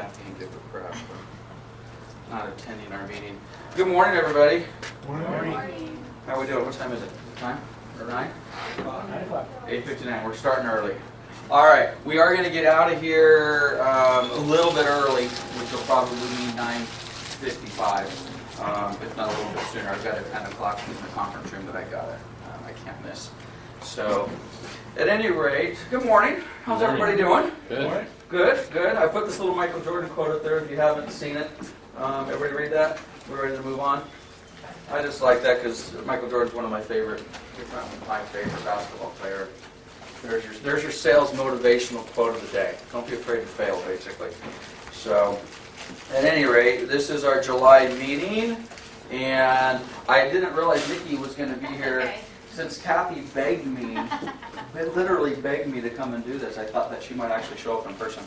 Kathy and give her crap for not attending our meeting. Good morning, everybody. Morning. How we doing? What time is it? Time? Or 9? 9 o'clock. 8:59. We're starting early. All right. We are going to get out of here a little bit early, which will probably mean 9:55, if not a little bit sooner. I've got a 10 o'clock in the conference room that I can't miss. So, at any rate, good morning. How's everybody doing? Good. Good. I put this little Michael Jordan quote up there if you haven't seen it. Everybody read that? We're ready to move on? I just like that because Michael Jordan's one of my favorite basketball player. There's your sales motivational quote of the day. Don't be afraid to fail, basically. So, at any rate, this is our July meeting, and I didn't realize Nikki was going to be here. Okay. Since Kathy begged me, literally begged me to come and do this, I thought that she might actually show up in person.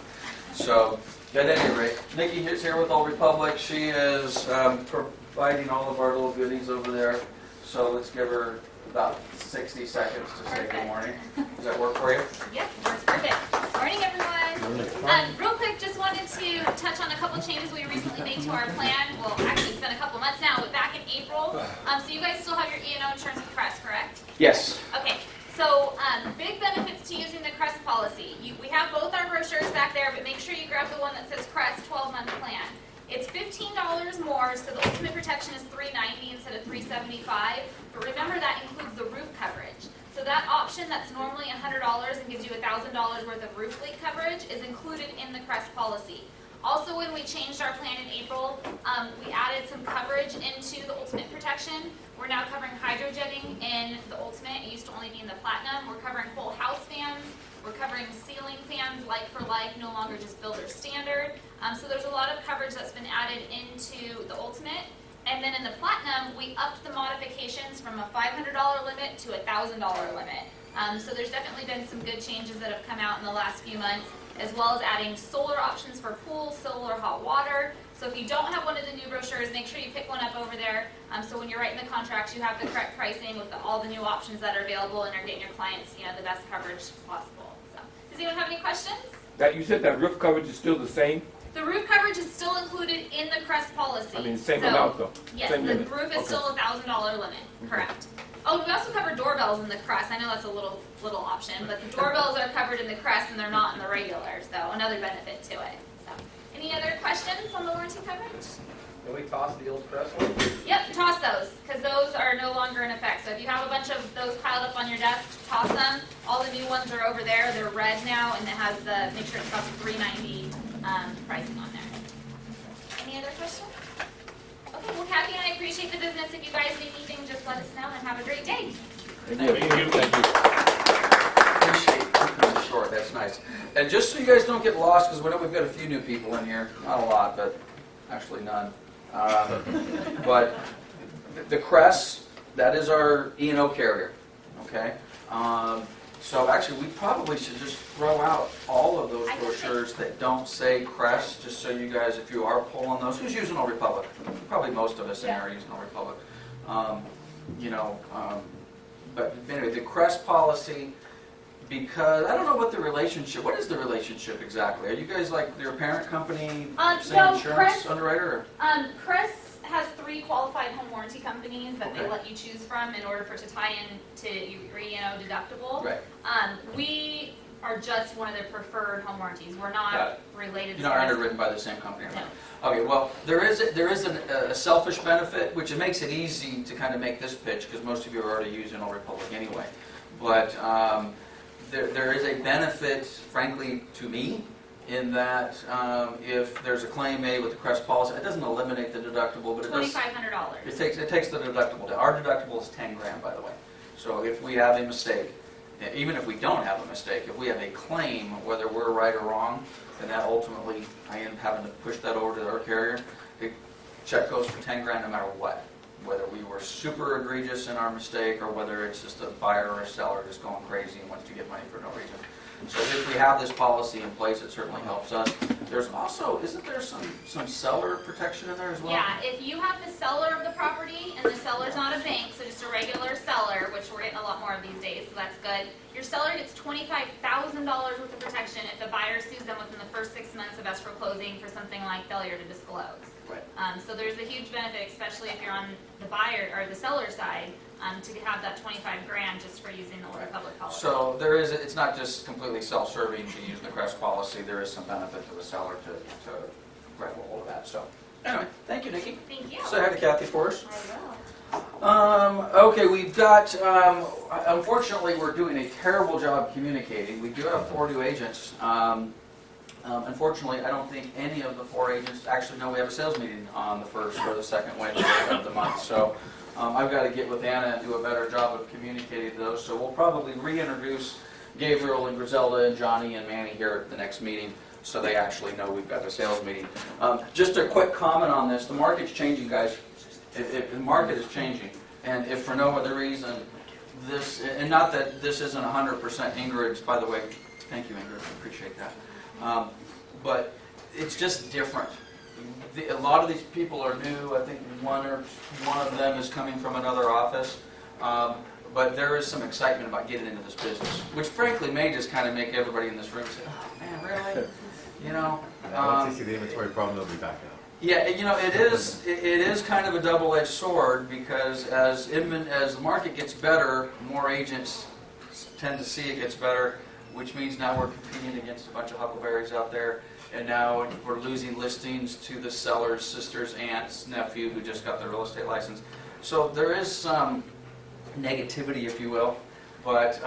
So, at any rate, Nikki is here with Old Republic. She is providing all of our little goodies over there. So let's give her about 60 seconds to say good morning. Does that work for you? Yep, works perfect. Morning, everyone. Real quick, just wanted to touch on a couple changes we recently made to our plan. Well, actually, it's been a couple months now, but back in April. So you guys still have your E&O insurance with Crest, correct? Yes. Okay. So big benefits to using the Crest policy. We have both our brochures back there, but make sure you grab the one that says Crest 12-month plan. It's $15 more, so the ultimate protection is $390 instead of $375. But remember that includes the roof coverage. So that option that's normally $100 and gives you $1,000 worth of roof leak coverage is included in the Crest policy. Also, when we changed our plan in April, we added some coverage into the ultimate protection. We're now covering hydrojetting in the ultimate. It used to only be in the platinum. We're covering whole house fans. We're covering ceiling fans like for like, no longer just builder standard. So there's a lot of coverage that's been added into the ultimate. And then in the platinum, we upped the modifications from a $500 limit to a $1,000 limit. So there's definitely been some good changes that have come out in the last few months, as well as adding solar options for pool, solar hot water. So if you don't have one of the new brochures, make sure you pick one up over there. So when you're writing the contracts, you have the correct pricing with all the new options that are available, and are getting your clients, the best coverage possible. So, does anyone have any questions? That you said that roof coverage is still the same? The roof coverage is still included in the Crest policy. I mean, same amount though? Yes, same the limit. roof is still a $1,000 limit. Correct. Oh, we also cover doorbells in the Crest. I know that's a little option, but the doorbells are covered in the Crest and they're not in the regular, so another benefit to it. So, any other questions on the warranty coverage? Can we toss the old Crest one? Yep, toss those, because those are no longer in effect. So if you have a bunch of those piled up on your desk, toss them. All the new ones are over there. They're red now, and it has the, make sure it's got the $390 pricing on there. Any other questions? Okay, well, Kathy and I appreciate the business. If you guys need anything, just let us know, and have a great day. Thank you. Appreciate keeping it short. That's nice. And just so you guys don't get lost, because we know we've got a few new people in here. Not a lot, but actually none. But the Crest, that is our E&O carrier. Okay. So actually, we probably should just throw out all of those brochures that don't say Crest, just so you guys, if you are pulling those, who's using Old Republic? Probably most of us in here are using Old Republic. But anyway, the Crest policy, because I don't know what the relationship. What is the relationship exactly? Are you guys like your parent company, same No, insurance Crest, underwriter? Crest has 3 qualified home warranty companies that they let you choose from in order for it to tie in to your E&O deductible. Right. We are just one of their preferred home warranties. We're not related to You're not underwritten by the same company. No. Okay, well, there is a selfish benefit, which it makes it easy to kind of make this pitch, because most of you are already using Old Republic anyway. But there is a benefit, frankly, to me, in that if there's a claim made with the Crest policy, it doesn't eliminate the deductible, but it does. $2,500. It takes the deductible down. Our deductible is $10,000, by the way. So if we have a mistake, even if we don't have a mistake, if we have a claim, whether we're right or wrong, then that ultimately, I end up having to push that over to our carrier. The check goes for $10,000 no matter what. Whether we were super egregious in our mistake, or whether it's just a buyer or a seller just going crazy and wants to get money for no reason. So if we have this policy in place, it certainly helps us. There's also, isn't there some seller protection in there as well? Yeah, if you have the seller of the property, and the seller's not a bank, so just a regular seller, which we're getting a lot more of these days, so that's good. Your seller gets $25,000 worth of protection if the buyer sues them within the first 6 months of escrow for closing for something like failure to disclose. Right. So there's a huge benefit, especially if you're on the buyer or the seller side, to have that 25 grand just for using the Old Republic policy. So there is, it's not just completely self-serving to use the CREST policy, there is some benefit to the seller to grab a hold of that. So anyway, thank you, Nikki. Thank you. Say hi to Kathy for us. I will. Okay, we've got, unfortunately, we're doing a terrible job communicating. We do have 4 new agents. Unfortunately, I don't think any of the 4 agents actually know we have a sales meeting on the 1st or the 2nd Wednesday of the month. So I've got to get with Anna and do a better job of communicating those. So we'll probably reintroduce Gabriel and Griselda and Johnny and Manny here at the next meeting so they actually know we've got a sales meeting. Just a quick comment on this. The market's changing, guys. The market is changing. And if for no other reason, this, and not that this isn't 100% Ingrid's, by the way, thank you Ingrid, I appreciate that. But it's just different. A lot of these people are new. I think one of them is coming from another office. But there is some excitement about getting into this business, which frankly may just kind of make everybody in this room say, oh man, really? You know? Once they see the inventory problem, they'll be back out. Yeah, you know, it is kind of a double-edged sword because as the market gets better, more agents tend to see it gets better, which means now we're competing against a bunch of huckleberries out there, and now we're losing listings to the seller's sister's aunt's nephew who just got their real estate license. So there is some negativity, if you will, but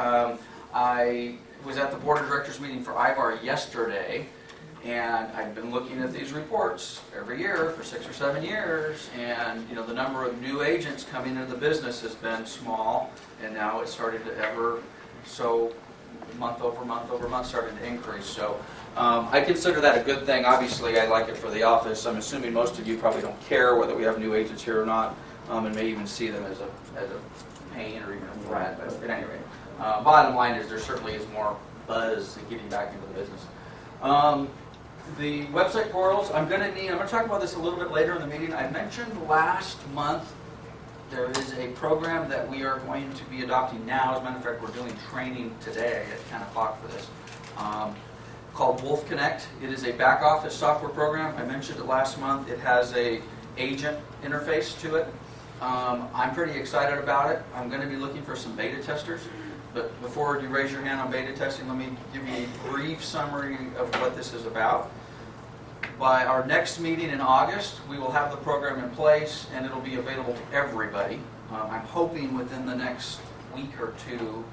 I was at the board of directors meeting for IVAR yesterday, and I've been looking at these reports every year for 6 or 7 years, and you know the number of new agents coming into the business has been small, and now it's started to month over month starting to increase. So I consider that a good thing. Obviously, I like it for the office. I'm assuming most of you probably don't care whether we have new agents here or not, and may even see them as a pain or even a threat. But at any rate, bottom line is there certainly is more buzz in getting back into the business. The website portals, I'm going to talk about this a little bit later in the meeting. I mentioned last month there is a program that we are going to be adopting now. As a matter of fact, we're doing training today at 10 o'clock for this, called Wolf Connect. It is a back office software program. I mentioned it last month. It has a agent interface to it. I'm pretty excited about it. I'm going to be looking for some beta testers. But before you raise your hand on beta testing, let me give you a brief summary of what this is about. By our next meeting in August, we will have the program in place and it'll be available to everybody. I'm hoping within the next week or 2,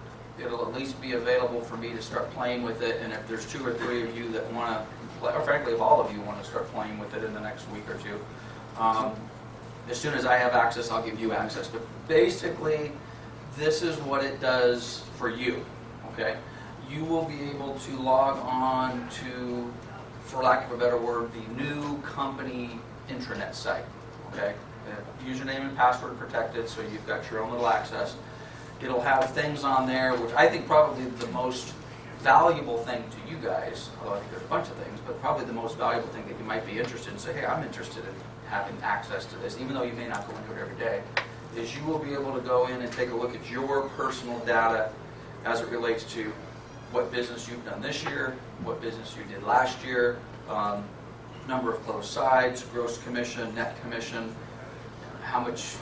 it'll at least be available for me to start playing with it. And if there's 2 or 3 of you that want to play, or frankly, if all of you want to start playing with it in the next week or 2, as soon as I have access, I'll give you access. But basically, this is what it does for you, okay? You will be able to log on to, for lack of a better word, the new company intranet site, okay? Username and password protected, so you've got your own little access. It'll have things on there, which I think probably the most valuable thing to you guys, although I think there's a bunch of things, but probably the most valuable thing that you might be interested in, say, hey, I'm interested in having access to this, even though you may not go into it every day, is you will be able to go in and take a look at your personal data as it relates to what business you've done this year, what business you did last year, number of closed sides, gross commission, net commission, how much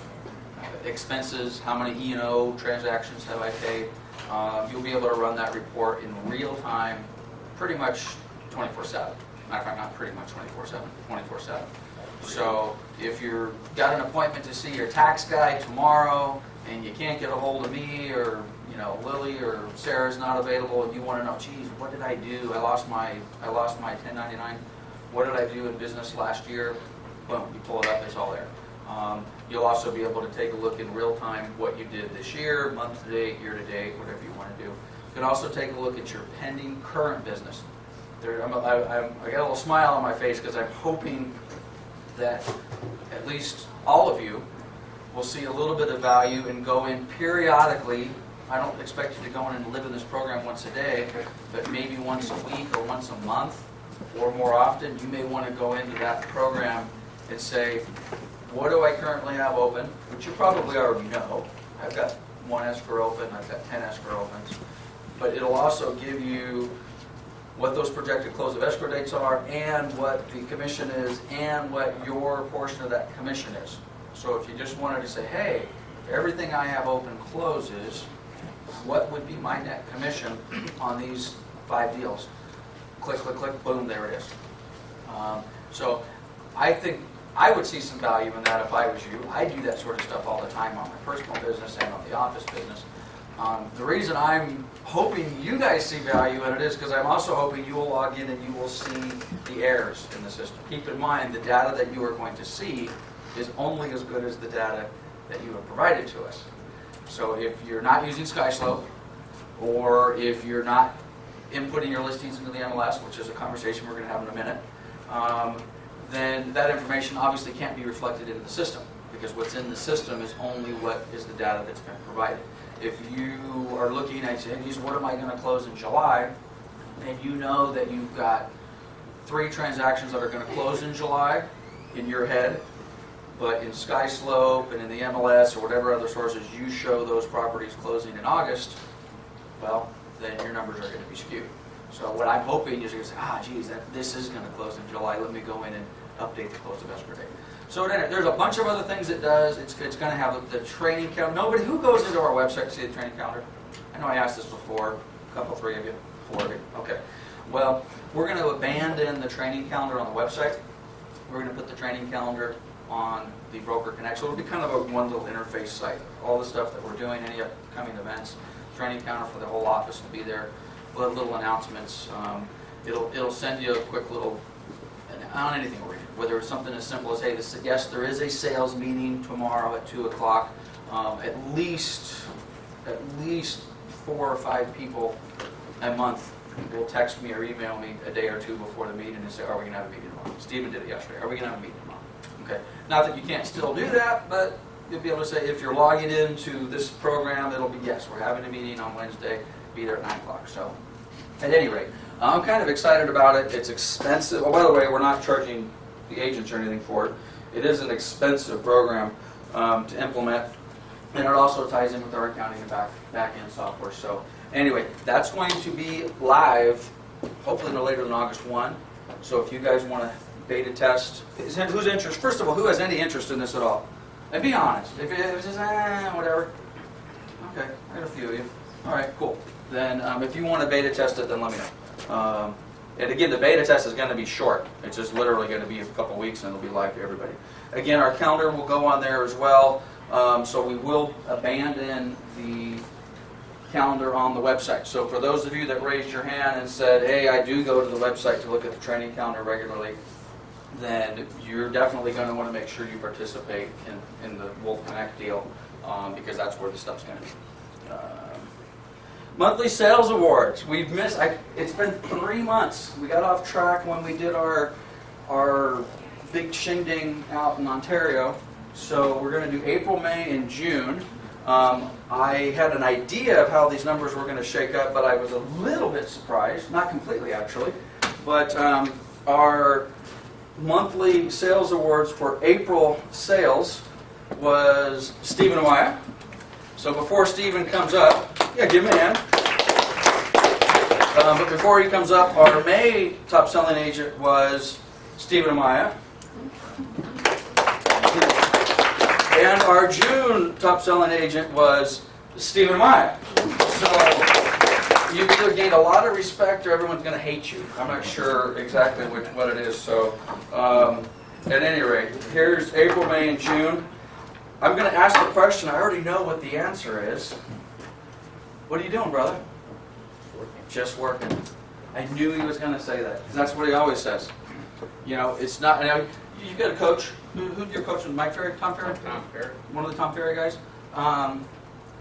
expenses, how many E&O transactions have I paid. You'll be able to run that report in real time, pretty much 24/7. Matter of fact, not pretty much 24/7, 24/7. So if you've got an appointment to see your tax guy tomorrow and you can't get a hold of me, or Lily or Sarah's not available, and you want to know, geez, what did I do? I lost my 1099. What did I do in business last year? Boom, you pull it up, it's all there. You'll also be able to take a look in real time what you did this year, month to date, year to date, whatever you want to do. You can also take a look at your pending current business. I got a little smile on my face because I'm hoping that at least all of you will see a little bit of value and go in periodically. I don't expect you to go in and live in this program once a day, but maybe once a week or once a month or more often, you may want to go into that program and say, what do I currently have open? Which you probably already know. I've got 1 escrow open, I've got 10 escrow opens. But it'll also give you what those projected close of escrow dates are, and what the commission is, and what your portion of that commission is. So if you just wanted to say, hey, if everything I have open closes, what would be my net commission on these 5 deals? Click, click, click, boom, there it is. So I think I would see some value in that if I was you. I do that sort of stuff all the time on my personal business and on the office business. The reason I'm hoping you guys see value in it is because I'm also hoping you will log in and you will see the errors in the system. Keep in mind, the data that you are going to see is only as good as the data that you have provided to us. So if you're not using SkySlope, or if you're not inputting your listings into the MLS, which is a conversation we're going to have in a minute, then that information obviously can't be reflected into the system, because what's in the system is only what is the data that's been provided. If you are looking at saying, what am I going to close in July, and you know that you've got 3 transactions that are going to close in July in your head, but in SkySlope and in the MLS or whatever other sources you show those properties closing in August, well, then your numbers are going to be skewed. So what I'm hoping is you're going to say, geez, this is going to close in July. Let me go in and update the close of escrow date. So there's a bunch of other things it does. It's going to have the training calendar. Who goes into our website to see the training calendar? I know I asked this before. A couple, 3 of you, 4 of you. Okay. Well, we're going to abandon the training calendar on the website. We're going to put the training calendar on the Broker Connect. So it'll be kind of a one little interface site. All the stuff that we're doing, any upcoming events, training calendar for the whole office will be there. We'll have little announcements. It'll send you a quick little, on anything we're doing, whether it's something as simple as, hey, yes, there is a sales meeting tomorrow at 2 o'clock. At least 4 or 5 people a month will text me or email me a day or 2 before the meeting and say, are we going to have a meeting tomorrow? Stephen did it yesterday. Are we going to have a meeting tomorrow? Okay. Not that you can't still do that, but you'll be able to say, if you're logging into this program, it'll be, yes, we're having a meeting on Wednesday, be there at 9 o'clock. So, at any rate, I'm kind of excited about it. It's expensive. Oh, by the way, we're not charging the agents or anything for it. It is an expensive program to implement, and it also ties in with our accounting and back-end software. So, anyway, that's going to be live, hopefully no later than August 1. So, if you guys want to beta test, who's interested? First of all, who has any interest in this at all? And be honest. If it's just, whatever. Okay, I got a few of you. All right, cool. Then if you want to beta test it, then let me know. And again, the beta test is going to be short. It's just literally going to be a couple weeks, and it'll be live to everybody. Again, our calendar will go on there as well. So we will abandon the calendar on the website. So for those of you that raised your hand and said, hey, I do go to the website to look at the training calendar regularly, then you're definitely going to want to make sure you participate in the Wolf Connect deal, because that's where the stuff's going to be. Monthly sales awards. We've missed. It's been 3 months. We got off track when we did our big shindig out in Ontario. So we're going to do April, May, and June. I had an idea of how these numbers were going to shake up, but I was a little bit surprised. Not completely, actually. But our monthly sales awards for April sales was Stephen Amaya. So before Stephen comes up, yeah, give him a hand. But before he comes up, our May top selling agent was Stephen Amaya. And our June top selling agent was Stephen Amaya. So you've either gained a lot of respect or everyone's going to hate you. I'm not sure exactly what it is. So at any rate, here's April, May, and June. I'm going to ask the question. I already know what the answer is. What are you doing, brother? Just working. I knew he was going to say that, because that's what he always says. You know, it's not. You've got a coach. Who's your coach? Mike Ferry? Tom Ferry? Tom Ferry. One of the Tom Ferry guys.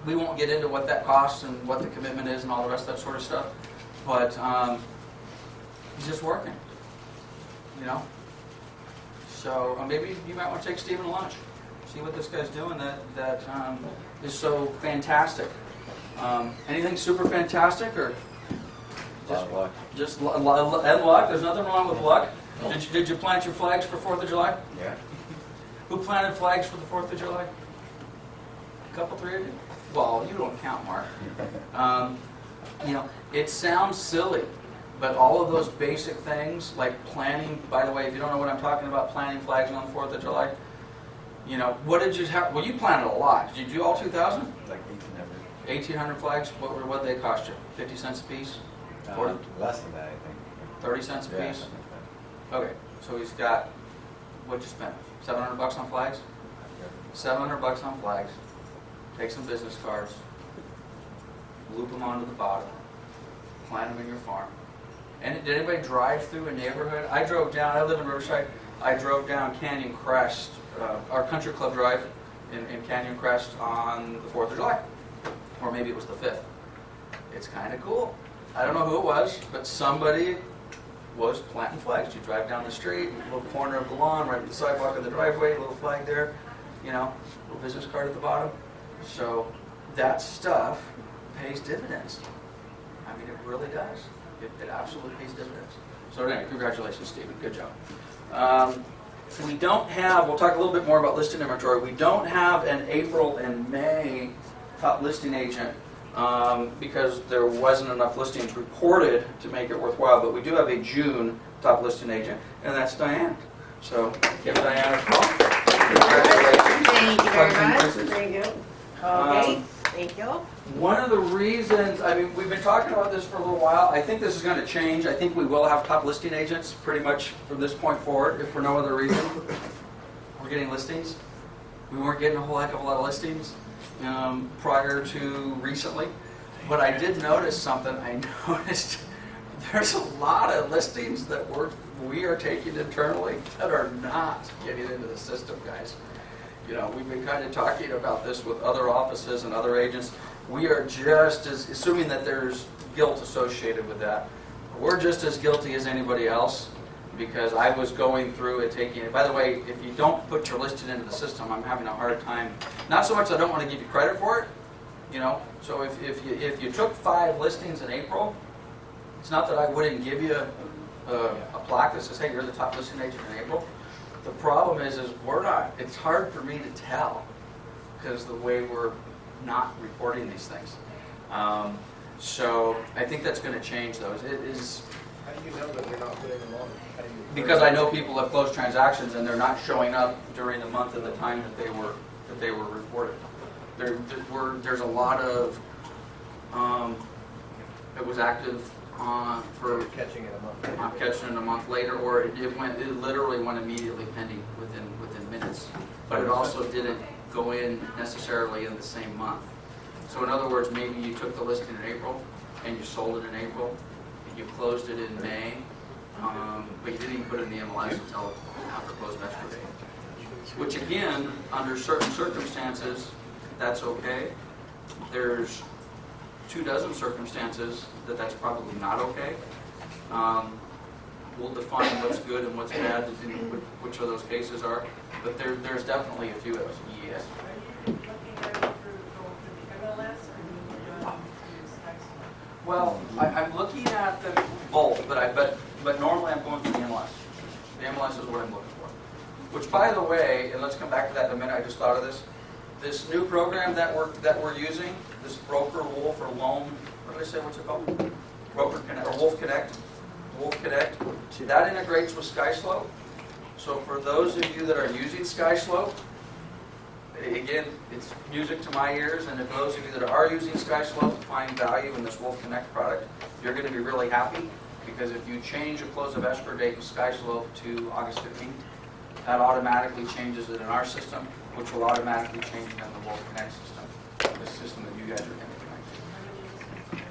We won't get into what that costs and what the commitment is and all the rest of that sort of stuff. But he's just working. You know. So maybe you might want to take Stephen to lunch. See what this guy's doing that is so fantastic. Anything super fantastic, or just luck? There's nothing wrong with luck. Did you plant your flags for 4th of July? Yeah. Who planted flags for the 4th of July? A couple, 3 of you? Well, you don't count, Mark. You know, it sounds silly, But all of those basic things, like planting, by the way, if you don't know what I'm talking about, planting flags on the 4th of July, you know, what did you have? Well, you planted a lot. Did you do all 2,000? Like 1,800. 1,800 flags? What did they cost you? 50 cents a piece? Less than that, I think. 30 cents a Yeah, piece? something like Okay, so he's got, what'd you spend? 700 bucks on flags? 700 bucks on flags. Take some business cards, loop them onto the bottom, plant them in your farm. And did anybody drive through a neighborhood? I drove down, I live in Riverside, I drove down Canyon Crest, our country club drive in Canyon Crest on the 4th of July. Or maybe it was the 5th. It's kind of cool. I don't know who it was, but somebody was planting flags. You drive down the street, little corner of the lawn, right at the sidewalk of the driveway, little flag there, you know, little business card at the bottom. So that stuff pays dividends. I mean, it really does. It absolutely pays dividends. So anyway, congratulations, Stephen. Good job. We don't have, we'll talk a little bit more about listing inventory. We don't have an April and May top listing agent because there wasn't enough listings reported to make it worthwhile. But we do have a June top listing agent, and that's Diane. So give Diane a call. Congratulations. Thank you very much. Congratulations. Thank you. Okay, thank you. One of the reasons, I mean, we've been talking about this for a little while. I think this is going to change. I think we will have top listing agents pretty much from this point forward, if for no other reason. We're getting listings. We weren't getting a whole heck of a lot of listings prior to recently. But I did notice something. I noticed there's a lot of listings that we are taking internally that are not getting into the system, guys. You know, we've been kind of talking about this with other offices and other agents. We are just as, assuming that there's guilt associated with that, we're just as guilty as anybody else because I was going through it, taking it. By the way, if you don't put your listing into the system, I'm having a hard time. Not so much I don't want to give you credit for it, you know. So if you took 5 listings in April, it's not that I wouldn't give you a plaque that says, hey, you're the top listing agent in April. The problem is we're not, it's hard for me to tell because the way we're not reporting these things. So I think that's going to change those. It is. How do you know that they're not putting them on? Because I know people have closed transactions and they're not showing up during the month and the time that they were reported. There's a lot of it was active for Catching it a month. I'm catching it a month later, or it literally went immediately pending within minutes. But it also didn't go in necessarily in the same month. So in other words, maybe you took the listing in April and you sold it in April, and you closed it in May, but you didn't even put it in the MLS until after close of escrow date. Which again, under certain circumstances, that's okay. There's 24 circumstances that's probably not okay. We'll define what's good and what's bad, which of those cases are, but there's definitely a few of those. Yes. Well, I'm looking at them both, but normally I'm going through the MLS. The MLS is what I'm looking for. Which, by the way, and let's come back to that in a minute. I just thought of this. This new program that we're using, this Broker Wolf or Loan, what did I say? What's it called? Broker Connect or Wolf Connect. Wolf Connect. That integrates with SkySlope. So for those of you that are using SkySlope, again, it's music to my ears. And if those of you that are using SkySlope find value in this Wolf Connect product, you're going to be really happy because if you change a close of escrow date in SkySlope to August 15th, that automatically changes it in our system, which will automatically change it in the Wolf Connect system, the system that you guys are interconnected.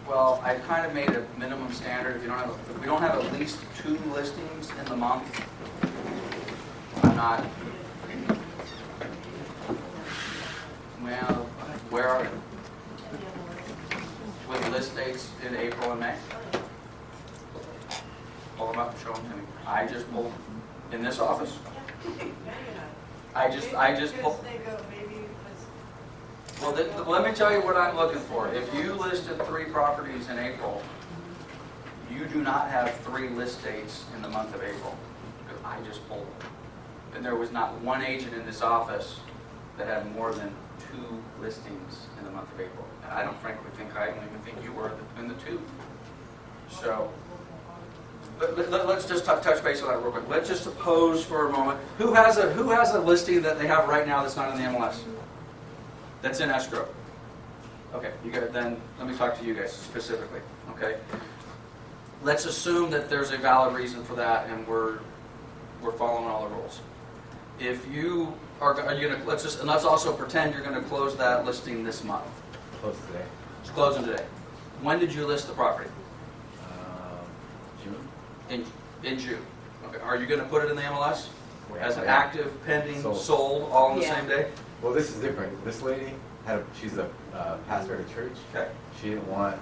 Well, I've kind of made a minimum standard. If we don't have at least 2 listings in the month, I'm not. Well, where are you? With list dates in April and May. Pull them up and show them to me. I just pulled them in this office. I just pulled. Well, let me tell you what I'm looking for. If you listed 3 properties in April, you do not have 3 list dates in the month of April, because I just pulled them. And there was not one agent in this office that had more than 2 listings in the month of April. And I don't frankly think, I don't even think you were in the 2. So, let's just touch base on that real quick. Let's just suppose for a moment, who has a listing that they have right now that's not in the MLS? That's in escrow? Okay, you guys, then let me talk to you guys specifically, okay? Let's assume that there's a valid reason for that and we're following all the rules. If you are you gonna, let's also pretend you're gonna close that listing this month. Close today. It's closing today. When did you list the property? June. In June. Okay. Are you gonna put it in the MLS? As an Yeah. active, pending, Sold. sold, all on the Yeah. same day? Well, this is different. This lady she's a pastor at a church. Okay. She didn't want,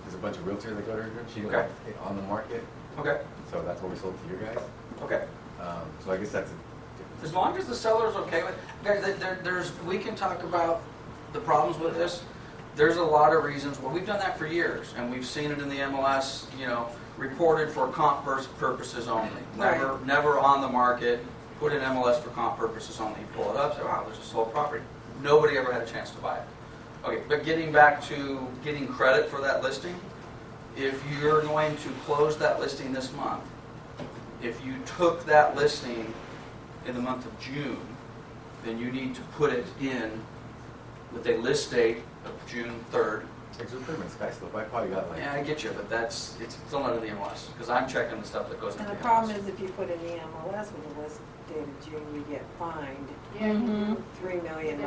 there's a bunch of realtors that go to her church. She didn't Okay. want it on the market, Okay. so that's what we sold to you guys. Okay. So I guess that's As long as the seller's okay with, guys, we can talk about the problems with this. There's a lot of reasons. Well, we've done that for years, and we've seen it in the MLS. Reported for comp purposes only. Never on the market. Put in MLS for comp purposes only. You pull it up, say, wow, there's a sold property. Nobody ever had a chance to buy it. Okay, but getting back to getting credit for that listing, if you're going to close that listing this month, if you took that listing in the month of June, then you need to put it in with a list date of June 3rd. it's a pretty much sky slope. I probably got like. Yeah, I get you, but it's still under the MLS, because I'm checking the stuff that goes into And the the MLS. problem is if you put in the MLS with the list date of June, you get fined $3 million,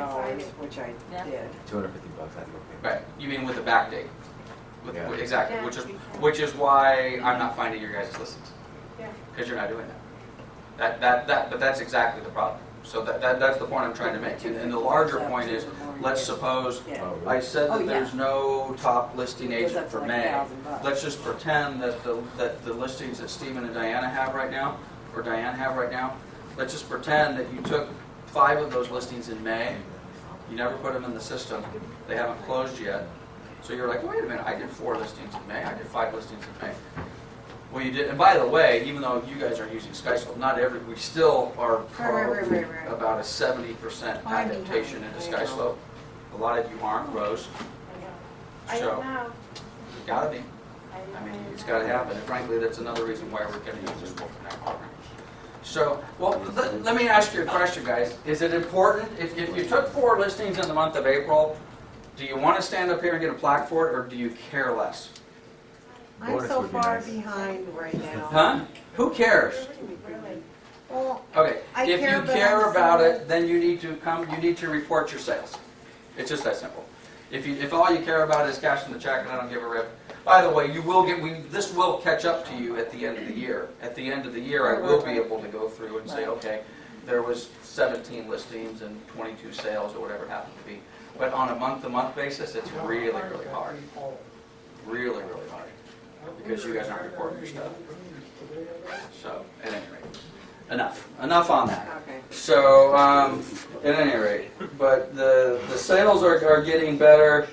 which I Yeah. did. $250 I have to go pay. Right, you mean with the back date? Yeah. Exactly, Yeah. which is why I'm not finding your guys' listings, Yeah. because you're not doing that. But that's exactly the problem. So that's the point I'm trying to make. And the larger point is, let's suppose Yeah. Oh, I said Oh, that yeah. there's no top listing It goes agent up for to like May. $1,000. Let's just pretend that the listings that Stephen and Diana have right now, or Diane have right now, let's just pretend that you took 5 of those listings in May. You never put them in the system. They haven't closed yet. So you're like, wait a minute, I did 4 listings in May. I did 5 listings in May. Well, you did, and by the way, even though you guys are using SkyScope, we still are probably Right. about a 70% I'm adaptation behind. into I know. SkyScope. A lot of you aren't, Rose. I So, don't know. you gotta be. I mean, it's gotta happen, and frankly, that's another reason why we're gonna use this Wolf Connect program. So, well, let me ask you a question, guys. Is it important, if you took 4 listings in the month of April, do you want to stand up here and get a plaque for it, or do you care less? I'm Bonus so would be far nice. behind right now. Huh? Who cares? Well, Okay, I if care, you but care I'm about so- it, then you need to report your sales. It's just that simple. If all you care about is cashing the check and I don't give a rip. By the way, this will catch up to you at the end of the year. At the end of the year, I will be able to go through and say, okay, there was 17 listings and 22 sales or whatever it happened to be. But on a month-to-month basis, it's really, really hard. Really, really hard. Because you guys aren't reporting your stuff. So, at any rate, enough on that. okay. So, at any rate, but the sales are getting better.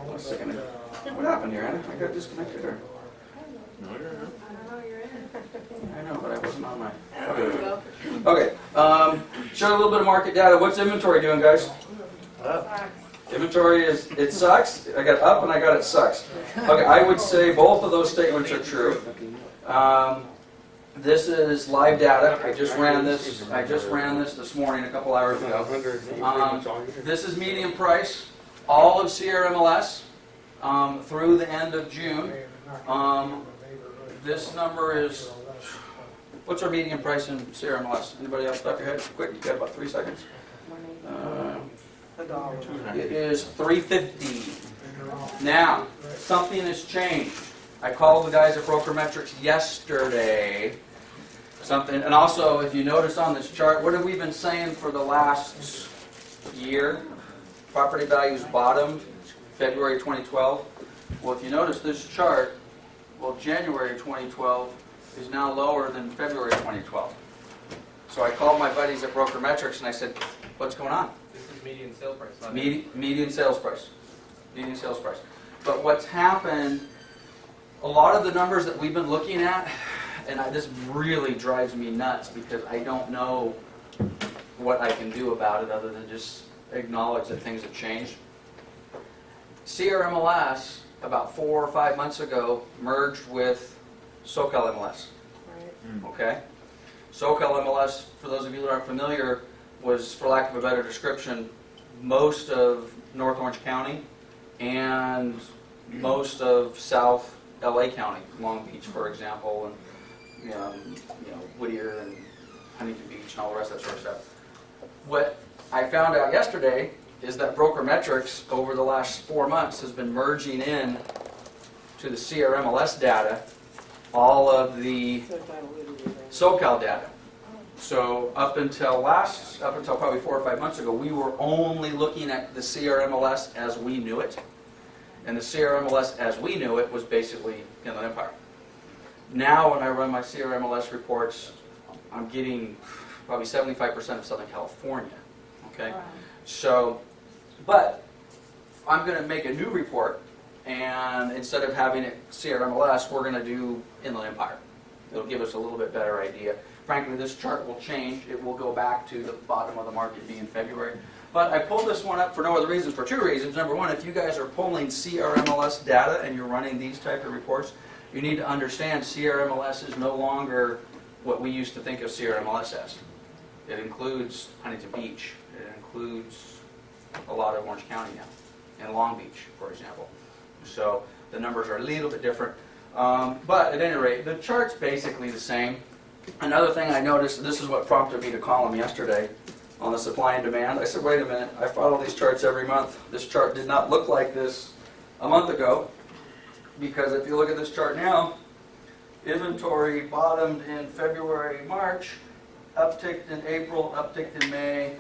One second. What happened here, Anna? I got disconnected there. I know, but I wasn't on my. Okay. Show a little bit of market data. What's inventory doing, guys? Inventory it sucks. I got up and I got it sucks. Okay, I would say both of those statements are true. This is live data. I just ran this this morning, a couple hours ago. This is median price, all of CRMLS through the end of June. This number is, what's our median price in CRMLS? Anybody else stop your head? Quick, you got about 3 seconds. It is $350. Now, something has changed. I called the guys at Brokermetrics yesterday. And also, if you notice on this chart, what have we been saying for the last year? Property values bottomed February 2012. Well, if you notice this chart, January 2012 is now lower than February 2012. So I called my buddies at Brokermetrics and I said, what's going on? This is median sale price. not Median sales price. Median sales price. But what's happened, a lot of the numbers that we've been looking at, and this really drives me nuts because I don't know what I can do about it other than just acknowledge that things have changed. CRMLS about 4 or 5 months ago, merged with SoCal MLS. Right. Okay? SoCal MLS, for those of you that aren't familiar, was, for lack of a better description, most of North Orange County and most of South LA County, Long Beach, for example, and Whittier and Huntington Beach and all the rest of that sort of stuff. What I found out yesterday is that Brokermetrics over the last 4 months has been merging in to the CRMLS data all of the So diluted it. SoCal data. So up until probably 4 or 5 months ago, we were only looking at the CRMLS as we knew it. And the CRMLS as we knew it was basically Inland Empire. Now when I run my CRMLS reports, I'm getting probably 75% of Southern California. Okay? So, but I'm going to make a new report, and instead of having it CRMLS, we're going to do Inland Empire. It'll give us a little bit better idea. Frankly, this chart will change. It will go back to the bottom of the market being February. But I pulled this one up for no other reasons, for 2 reasons. Number one, if you guys are pulling CRMLS data and you're running these type of reports, you need to understand CRMLS is no longer what we used to think of CRMLS as. It includes Huntington Beach. It includes a lot of Orange County now, and Long Beach, for example. So the numbers are a little bit different. But at any rate, the chart's basically the same. Another thing I noticed, this is what prompted me to call him yesterday on the supply and demand. I said, wait a minute, I follow these charts every month. This chart did not look like this a month ago, because if you look at this chart now, inventory bottomed in February, March, upticked in April, upticked in May,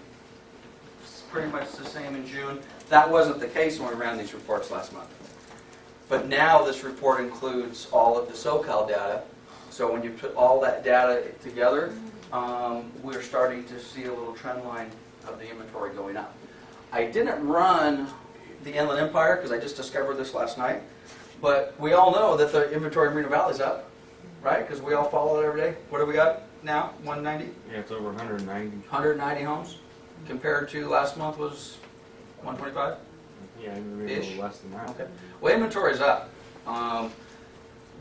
it's pretty much the same in June. That wasn't the case when we ran these reports last month. But now this report includes all of the SoCal data. So when you put all that data together, we're starting to see a little trend line of the inventory going up. I didn't run the Inland Empire because I just discovered this last night. But we all know that the inventory in Moreno Valley is up, right? Because we all follow it every day. What do we got now? 190? Yeah, it's over 190. 190 homes compared to last month was 125? Yeah, maybe a little less than that. Okay. Well, inventory's up.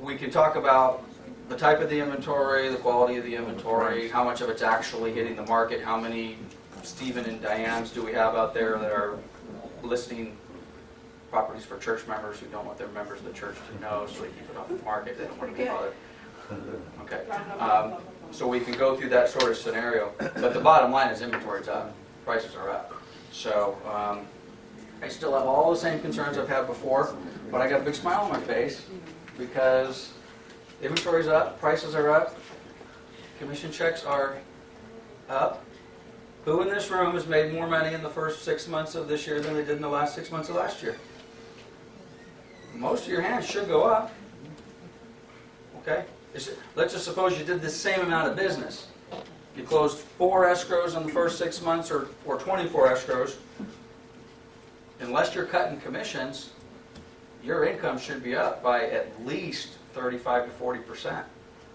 We can talk about the type of the inventory, the quality of the inventory, how much of it's actually hitting the market, how many Stephen and Dianes do we have out there that are listing properties for church members who don't want their members of the church to know, so they keep it off the market, they don't want to be bothered. Okay. So we can go through that sort of scenario, but the bottom line is inventory's up, prices are up. So I still have all the same concerns I've had before, but I got a big smile on my face because inventory's up, prices are up, commission checks are up. Who in this room has made more money in the first 6 months of this year than they did in the last 6 months of last year? Most of your hands should go up. Okay? Let's just suppose you did the same amount of business. You closed 4 escrows in the first 6 months or 24 escrows. Unless you're cutting commissions, your income should be up by at least 35 to 40%,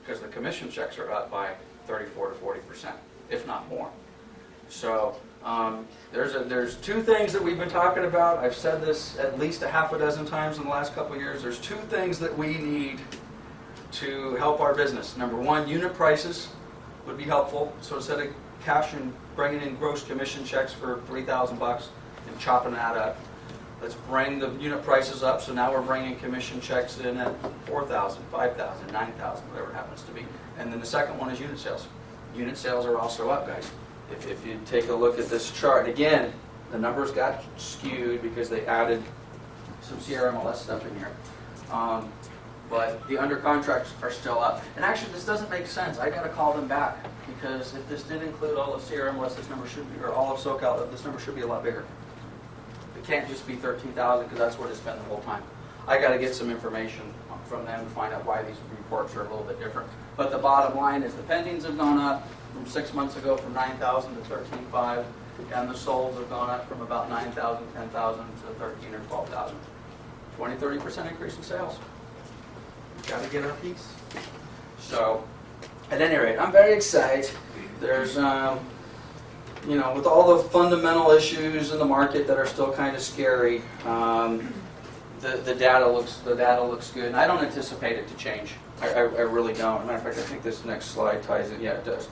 because the commission checks are up by 34 to 40%, if not more. So there's 2 things that we've been talking about. I've said this at least a half a dozen times in the last couple of years. There's 2 things that we need to help our business. Number 1, unit prices would be helpful. So instead of cash and bringing in gross commission checks for $3,000 and chopping that up, let's bring the unit prices up. So now we're bringing commission checks in at $4,000, $5,000, $9,000, whatever it happens to be. And then the second one is unit sales. Unit sales are also up, guys. If you take a look at this chart, again, the numbers got skewed because they added some CRMLS stuff in here. But the under contracts are still up. And actually, this doesn't make sense. I got to call them back, because if this did include all of CRMLS, this number should be, or all of SoCal, this number should be a lot bigger. It can't just be 13,000, because that's what it's been the whole time. I got to get some information from them to find out why these reports are a little bit different. But the bottom line is the pendings have gone up from 6 months ago from 9,000 to 13,500, and the solds have gone up from about 9,000, 10,000 to 13 or 12,000. 20-30% increase in sales. Got to get our piece. So, at any rate, I'm very excited. There's, with all the fundamental issues in the market that are still kind of scary, the data looks good, and I don't anticipate it to change. I really don't. Matter of fact, I think this next slide ties it. Yeah, it does.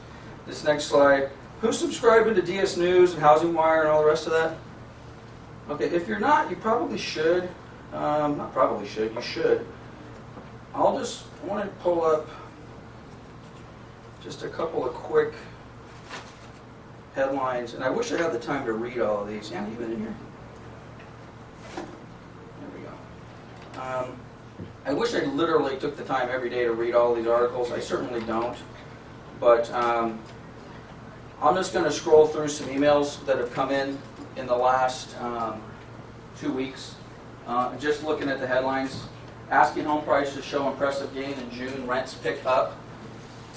This next slide. Who's subscribing to DS News and Housing Wire and all the rest of that? Okay, if you're not, you probably should. Not probably should. You should. I want to pull up just a couple of quick headlines, and I wish I had the time to read all of these. Anna, you been in here? There we go. I wish I literally took the time every day to read all these articles. I certainly don't. But I'm just going to scroll through some emails that have come in the last 2 weeks. Just looking at the headlines. Asking home prices show impressive gain in June. Rents pick up.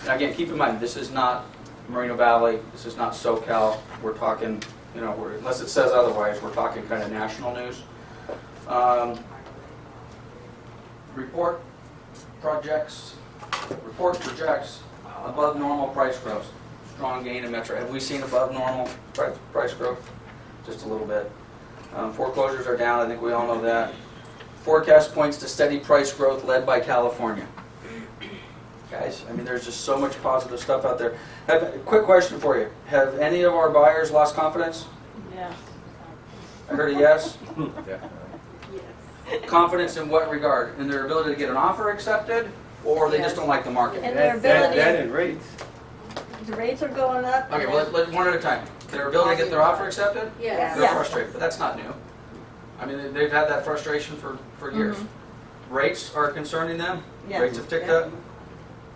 Now again, keep in mind, this is not Moreno Valley. This is not SoCal. We're talking, unless it says otherwise, we're talking kind of national news. Report projects above normal price growth. Strong gain in Metro. Have we seen above normal price growth? Just a little bit. Foreclosures are down. I think we all know that. Forecast points to steady price growth led by California. Guys, I mean, there's just so much positive stuff out there. Quick question for you. Have any of our buyers lost confidence? Yes. I heard a yes. Definitely. Confidence in what regard? In their ability to get an offer accepted, or they just don't like the market? And their ability, That and rates. the rates are going up. Okay, well, let's one at a time. Their ability to get their offer accepted? Yes. They're Yeah. frustrated, but that's not new. I mean, they've had that frustration for years. Rates are concerning them? Yeah. Rates have ticked up?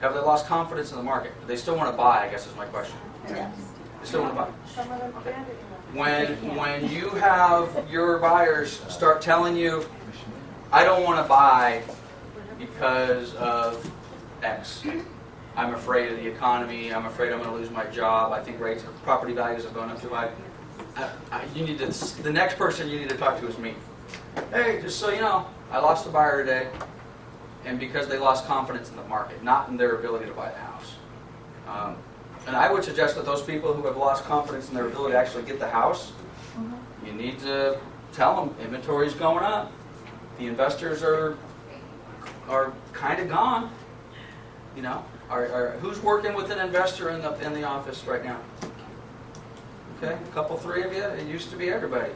Have they lost confidence in the market? Do they still want to buy, I guess is my question. Yes. They still want to buy. Some of them Okay. can't. When you have your buyers start telling you, I don't want to buy because of X. I'm afraid of the economy. I'm afraid I'm going to lose my job. I think property values have gone up too high. The next person you need to talk to is me. Hey, just so you know, I lost a buyer today, and because they lost confidence in the market, not in their ability to buy the house. And I would suggest that those people who have lost confidence in their ability to actually get the house, you need to tell them inventory's going up. The investors are kind of gone. Who's working with an investor in the office right now? Okay, a couple, three of you. It used to be everybody.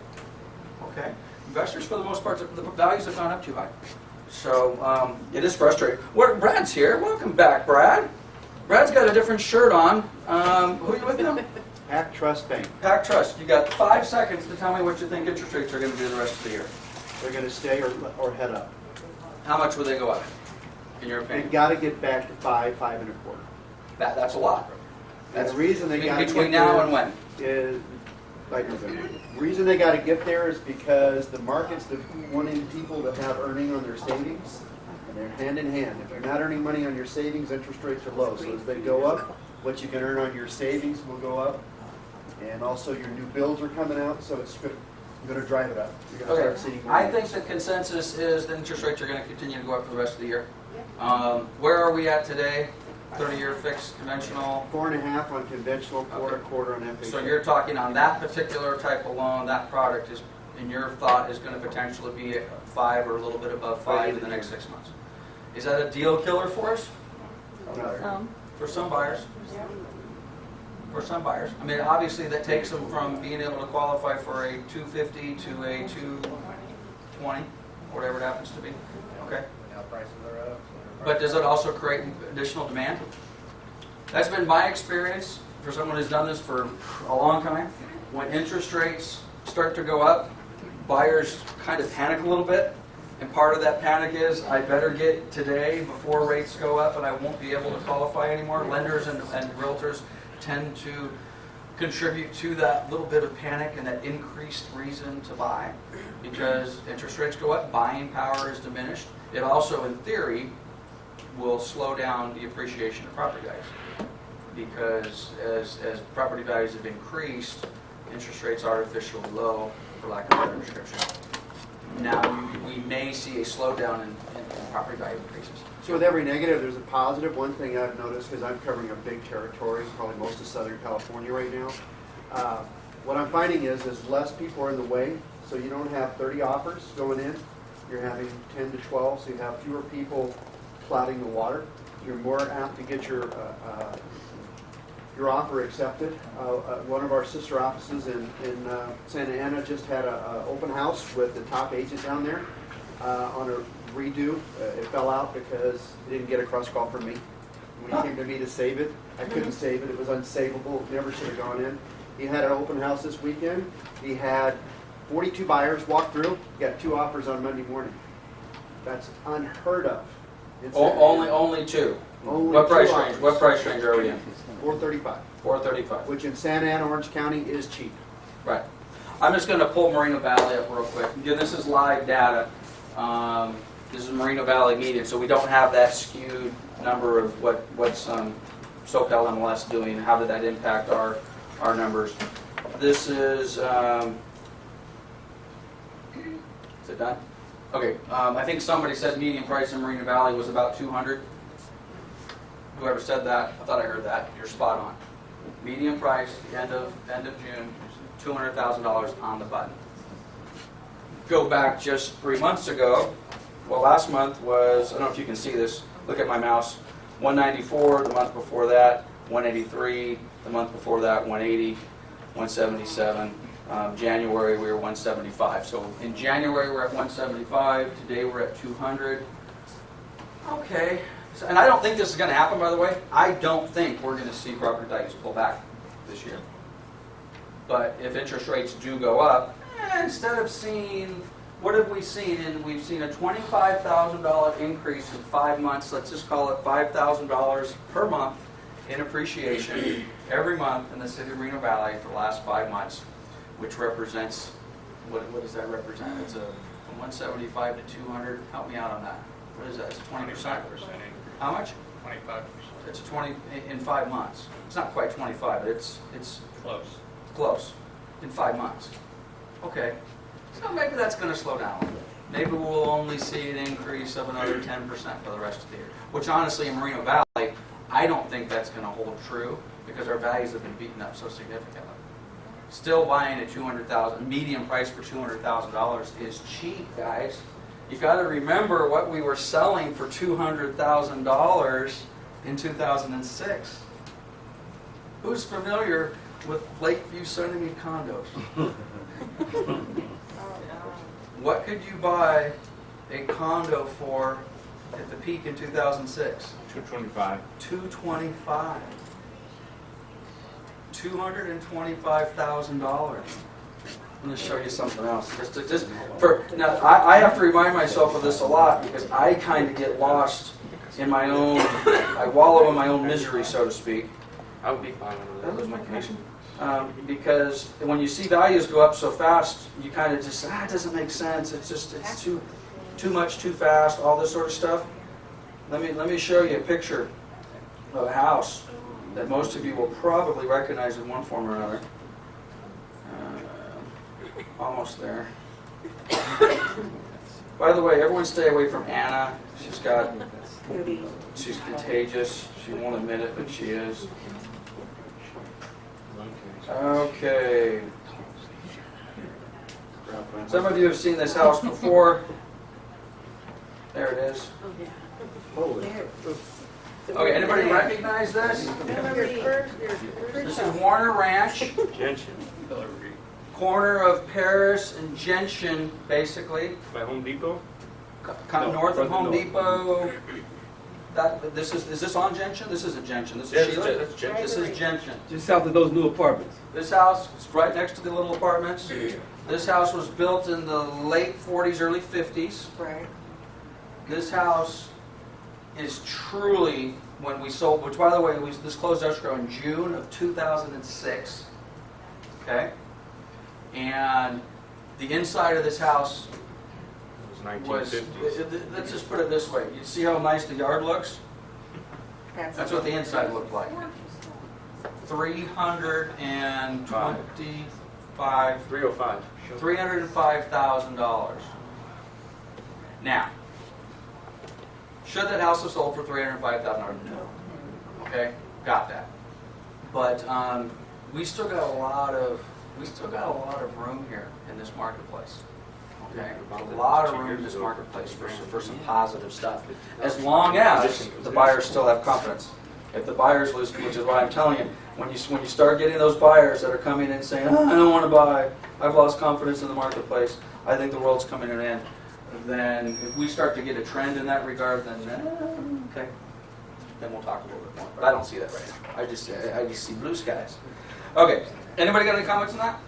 Okay, investors for the most part, the values have gone up too high. So it is frustrating. Brad's here. Welcome back, Brad. Brad's got a different shirt on. Who are you with now? Pac Trust Bank. Pac Trust. You got 5 seconds to tell me what you think interest rates are going to do the rest of the year. They're going to stay or head up. How much would they go up, in your They opinion? got to get back to 5, 5 and a quarter. That's a lot. And the reason they got to Between get now there and when? is, like, the reason they got to get there is because the market's wanting people to have earning on their savings, and they're hand in hand. If you're not earning money on your savings, interest rates are low. So as they go up, what you can earn on your savings will go up, and also your new bills are coming out, so it's going to drive it up. You're going to start seeing more. I think the consensus is the interest rates are going to continue to go up for the rest of the year. Where are we at today? 30-year fixed, conventional? 4.5 on conventional, quarter on FHA. So you're talking on that particular type of loan, that product is, in your thought, is going to potentially be at 5 or a little bit above 5 in the next 6 months. Is that a deal killer for us? For some buyers. For some buyers. I mean, obviously that takes them from being able to qualify for a 250 to a 220, whatever it happens to be. Okay. Now prices are up. But does it also create additional demand? That's been my experience for someone who's done this for a long time. When interest rates start to go up, buyers kind of panic a little bit. And part of that panic is, I better get today before rates go up and I won't be able to qualify anymore. Lenders and realtors tend to contribute to that little bit of panic and that increased reason to buy. Because interest rates go up, buying power is diminished. It also, in theory, will slow down the appreciation of property values. Because as property values have increased, interest rates are artificially low, for lack of a better description. Now we may see a slowdown in property value increases. So with every negative, there's a positive. One thing I've noticed, because I'm covering a big territory, probably most of Southern California right now, what I'm finding is less people are in the way, so you don't have 30 offers going in. you're having 10 to 12, so you have fewer people clouding the water. You're more apt to get your offer accepted. One of our sister offices in Santa Ana just had an open house with the top agent down there on a redo. It fell out because he didn't get a cross call from me. When he came to me to save it, I couldn't save it. It was unsavable. It never should have gone in. He had an open house this weekend. He had 42 buyers walk through. He got 2 offers on Monday morning. That's unheard of. in Santa Ana. Only 2. Only What 2 price offers. range? What price range are we in? $435, 435. which in Santa Ana, Orange County is cheap. Right. I'm just going to pull Moreno Valley up real quick. Again, this is live data. This is Moreno Valley median, so we don't have that skewed number of what's SoCal MLS doing. How did that impact our numbers? This is. Is it done? Okay. I think somebody said median price in Moreno Valley was about 200. Whoever said that, I thought I heard that. You're spot on. Median price, end of June, $200,000 on the button. Go back just 3 months ago. Well, last month was, I don't know if you can see this. Look at my mouse. 194 the month before that, 183 the month before that, 180, 177. January we were 175. So in January we're at 175. Today we're at 200. Okay. And I don't think this is going to happen, by the way. I don't think we're going to see property values pull back this year. But if interest rates do go up, instead of seeing, what have we seen? We've seen a $25,000 increase in 5 months. Let's just call it $5,000 per month in appreciation every month in the city of Moreno Valley for the last 5 months, which represents, what does that represent? It's from 175 to 200. Help me out on that. What is that? It's 20%. How much? 25%. It's a 20 in 5 months. It's not quite 25, but it's Close. close in 5 months. Okay, so maybe that's going to slow down a little bit. Maybe we'll only see an increase of another 10% for the rest of the year. Which honestly, in Moreno Valley, I don't think that's going to hold true because our values have been beaten up so significantly. Still buying at $200,000, median price for $200,000 is cheap, guys. You've got to remember what we were selling for $200,000 in 2006. Who's familiar with Lakeview Sunnymead condos? What could you buy a condo for at the peak in 2006? 225. $225. $225,000. I'm going to show you something else. Now, I have to remind myself of this a lot because I kind of get lost in my own, I wallow in my own misery, so to speak. I would be fine with Did I that. lose my connection? Because when you see values go up so fast, you kind of just, it doesn't make sense. It's too much, too fast, all this sort of stuff. Let me show you a picture of a house that most of you will probably recognize in one form or another. Almost there. By the way, everyone stay away from Anna. She's contagious. She won't admit it, but she is. Okay. Some of you have seen this house before. There it is. Okay, anybody recognize this? This is Warner Ranch, Gentian. corner of Paris and Gentian, basically. By Home Depot? Kind of No, north of further Home north. Depot. Is this on Gentian? This isn't Gentian. This Yeah, is Sheila. that's Gentian. This is Gentian. Just south of those new apartments. This house is right next to the little apartments. This house was built in the late 40s, early 50s. Right. This house is truly, when we sold, which by the way, this closed escrow in June of 2006. Okay? And the inside of this house It was, was 1950s. let's just put it this way. You see how nice the yard looks? That's what the inside looked like. $305,000. Now, should that house have sold for $305,000? No. Okay, got that. But we still got a lot of room here in this marketplace. Okay, a lot of room in this marketplace for some positive stuff, as long as the buyers still have confidence. If the buyers lose, which is what I'm telling you, when you start getting those buyers that are coming in saying, oh, I don't want to buy, I've lost confidence in the marketplace, I think the world's coming to an end, then if we start to get a trend in that regard, then okay, then we'll talk a little bit more. But I don't see that right now. I just see blue skies. Okay, anybody got any comments on that?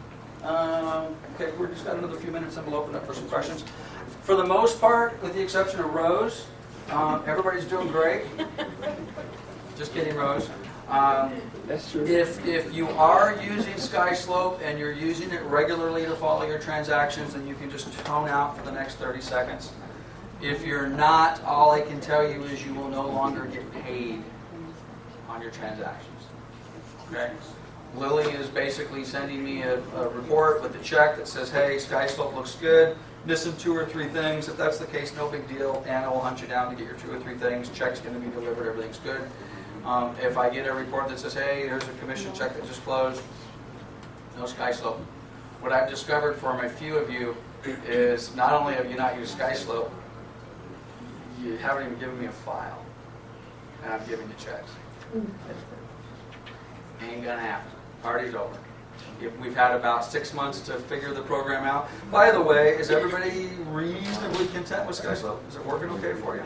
Okay, we're just got another few minutes and we'll open up for some questions. For the most part, with the exception of Rose, everybody's doing great. Just kidding, Rose. That's true. If you are using SkySlope and you're using it regularly to follow your transactions, then you can just tone out for the next 30 seconds. If you're not, all I can tell you is you will no longer get paid on your transactions. Okay? Lily is basically sending me a report with a check that says, hey, SkySlope looks good, missing 2 or 3 things. If that's the case, no big deal. Anna will hunt you down to get your 2 or 3 things. Check's going to be delivered, everything's good. If I get a report that says, hey, here's a commission check that just closed, no SkySlope. What I've discovered from a few of you is not only have you not used SkySlope, you haven't even given me a file, and I'm giving you checks. Ain't gonna happen. Party's over. We've had about 6 months to figure the program out. By the way, is everybody reasonably content with SkySlope? Is it working okay for you?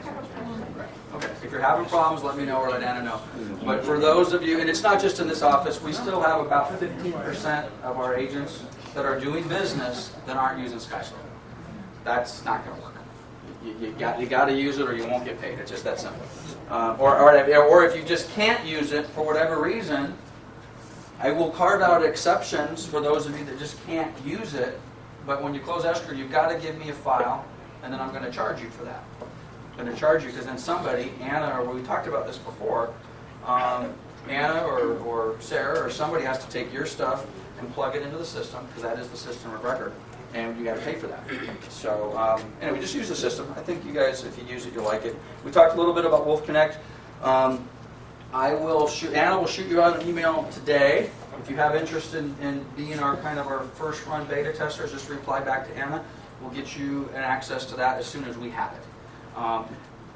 Okay. If you're having problems, let me know or let Anna know. But for those of you, and it's not just in this office, we still have about 15% of our agents that are doing business that aren't using SkySlope. That's not going to work. You got to use it or you won't get paid. It's just that simple. Or if you just can't use it for whatever reason, I will carve out exceptions for those of you that just can't use it, but when you close escrow, you've got to give me a file, and then I'm going to charge you for that. I'm going to charge you because then somebody, Anna, or we talked about this before, Anna or Sarah or somebody has to take your stuff and plug it into the system, because that is the system of record, and you got to pay for that. So anyway, just use the system. I think you guys, if you use it, you'll like it. We talked a little bit about Wolf Connect. Anna will shoot you out an email today. If you have interest in being our first run beta testers, just reply back to Anna. We'll get you an access to that as soon as we have it.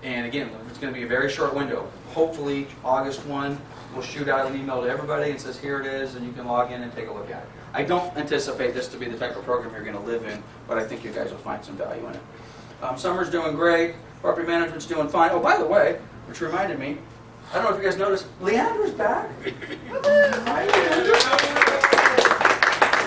And again, it's going to be a very short window. Hopefully August 1, we'll shoot out an email to everybody and says, here it is, and you can log in and take a look at it. I don't anticipate this to be the type of program you're going to live in, but I think you guys will find some value in it. Summer's doing great. Property management's doing fine. Oh, by the way, which reminded me, I don't know if you guys noticed, Leandra's back.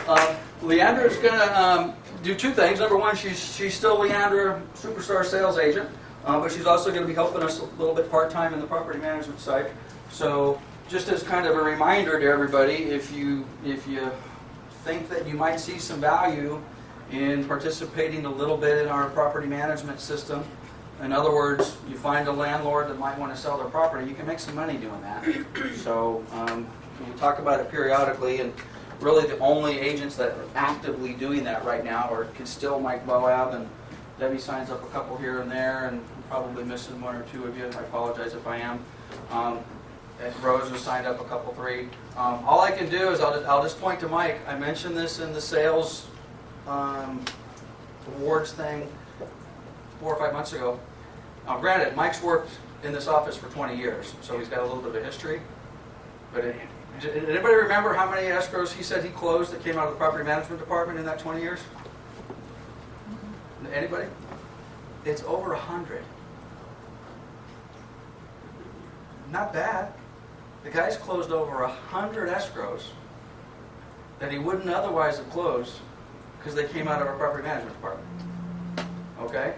Hi, Leandra. Leandra's going to do 2 things. Number one, she's still Leandra, superstar sales agent, but she's also going to be helping us a little bit part-time in the property management side. So just as kind of a reminder to everybody, if you think that you might see some value in participating a little bit in our property management system, in other words, you find a landlord that might want to sell their property, you can make some money doing that. So we talk about it periodically, and really the only agents that are actively doing that right now are still Mike Boab, and Debbie signs up a couple here and there, and I'm probably missing 1 or 2 of you. I apologize if I am. And Rose has signed up a couple, 3. All I can do is I'll just point to Mike. I mentioned this in the sales awards thing 4 or 5 months ago. Granted, Mike's worked in this office for 20 years, so he's got a little bit of history. But did anybody remember how many escrows he said he closed that came out of the property management department in that 20 years? Anybody? It's over 100. Not bad. The guy's closed over 100 escrows that he wouldn't otherwise have closed because they came out of our property management department. Okay?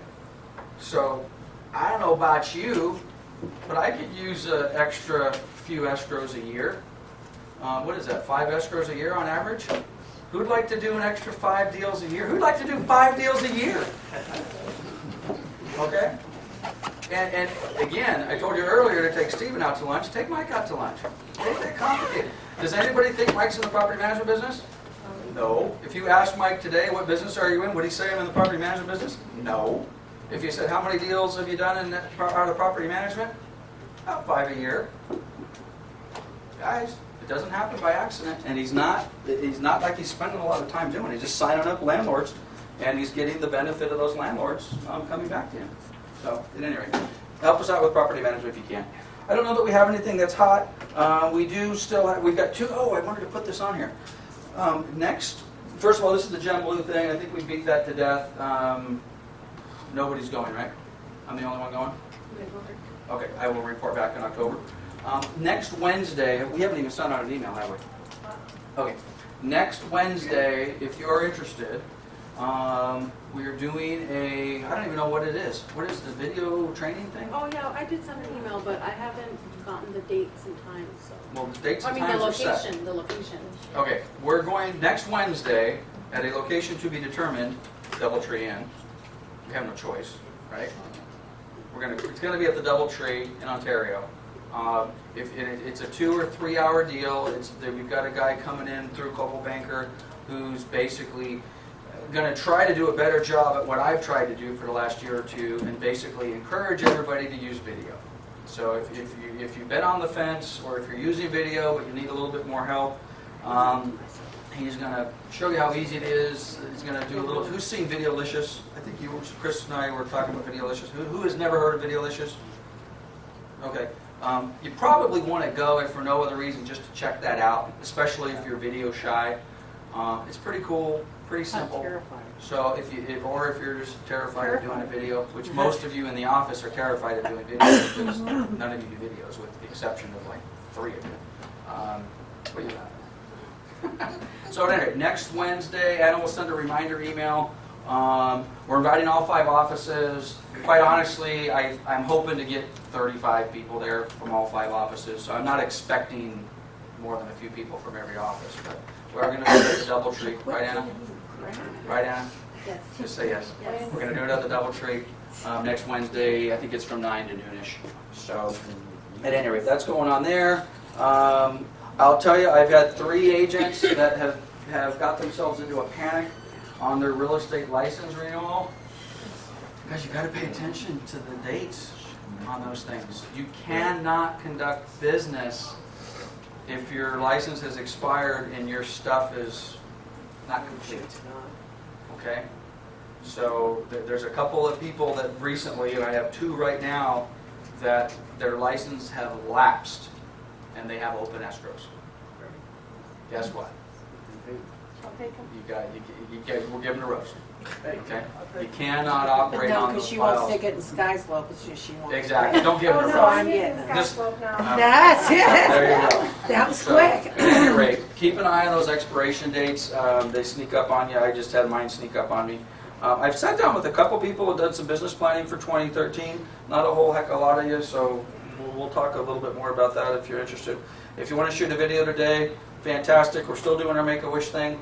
So, I don't know about you, but I could use an extra few escrows a year. What is that, 5 escrows a year on average? Who'd like to do an extra 5 deals a year? Who'd like to do 5 deals a year? Okay? And again, I told you earlier to take Stephen out to lunch. Take Mike out to lunch. It ain't that complicated. Does anybody think Mike's in the property management business? No. If you asked Mike today, what business are you in, would he say I'm in the property management business? No. If you said, how many deals have you done in out of property management? About 5 a year. Guys, it doesn't happen by accident, and he's not like he's spending a lot of time doing it. He's just signing up landlords and he's getting the benefit of those landlords coming back to him. So, at any rate, help us out with property management if you can. I don't know that we have anything that's hot. We do still have, we've got two, oh, I wanted to put this on here. Next, first of all, this is the Gem Blue thing. I think we beat that to death. Nobody's going, right? I'm the only one going? Okay, I will report back in October. Next Wednesday, we haven't even sent out an email, have we? Okay, next Wednesday, if you're interested, we are doing a, I don't even know what it is. What is the video training thing? Oh, yeah, I did send an email, but I haven't gotten the dates and times, so. Well, the dates I and mean, the times are set. location, the location. Okay, we're going next Wednesday at a location to be determined, Doubletree Inn. We have no choice, right? It's gonna be at the Doubletree in Ontario. It's a 2 or 3 hour deal. We've got a guy coming in through Coldwell Banker who's basically going to try to do a better job at what I've tried to do for the last year or two, and basically encourage everybody to use video. So if you've been on the fence, or if you're using video but you need a little bit more help, he's going to show you how easy it is. He's going to do a little. Who's seen Videolicious? I think Chris and I were talking about Videolicious. Who has never heard of Videolicious? Okay. You probably want to go, if for no other reason, just to check that out, especially if you're video shy. It's pretty cool, pretty simple. Terrifying. So if you're just terrified of doing a video, which most of you in the office are terrified of doing videos, because none of you do videos, with the exception of like 3 of you. What are you laughing at? So anyway, next Wednesday, Anna will send a reminder email. We're inviting all 5 offices. Quite honestly, I'm hoping to get 35 people there from all 5 offices, so I'm not expecting more than a few people from every office. But we're going to do it at the Doubletree, right, Anna? Right, Anna? Yes. Just say yes. Yes. We're going to do it at the Doubletree next Wednesday. I think it's from 9 to noonish. So, at any rate, that's going on there. I'll tell you, I've had 3 agents that have got themselves into a panic on their real estate license renewal. Guys, you got to pay attention to the dates on those things. You cannot conduct business if your license has expired and your stuff is not complete. Okay? So there's a couple of people that recently, and I have 2 right now, that their license have lapsed and they have open escrows. Guess what? We're giving a roast. Okay? You cannot operate No, on because those she won't files. stick it in Sky Slope, it's just she won't. Exactly. Don't give it a So roast. I'm getting it. This- That's it. There you go. That was So, quick. At any rate, keep an eye on those expiration dates. They sneak up on you. I just had mine sneak up on me. I've sat down with a couple people and done some business planning for 2013. Not a whole heck of a lot of you, so we'll talk a little bit more about that if you're interested. If you want to shoot a video today, fantastic. We're still doing our Make-A-Wish thing.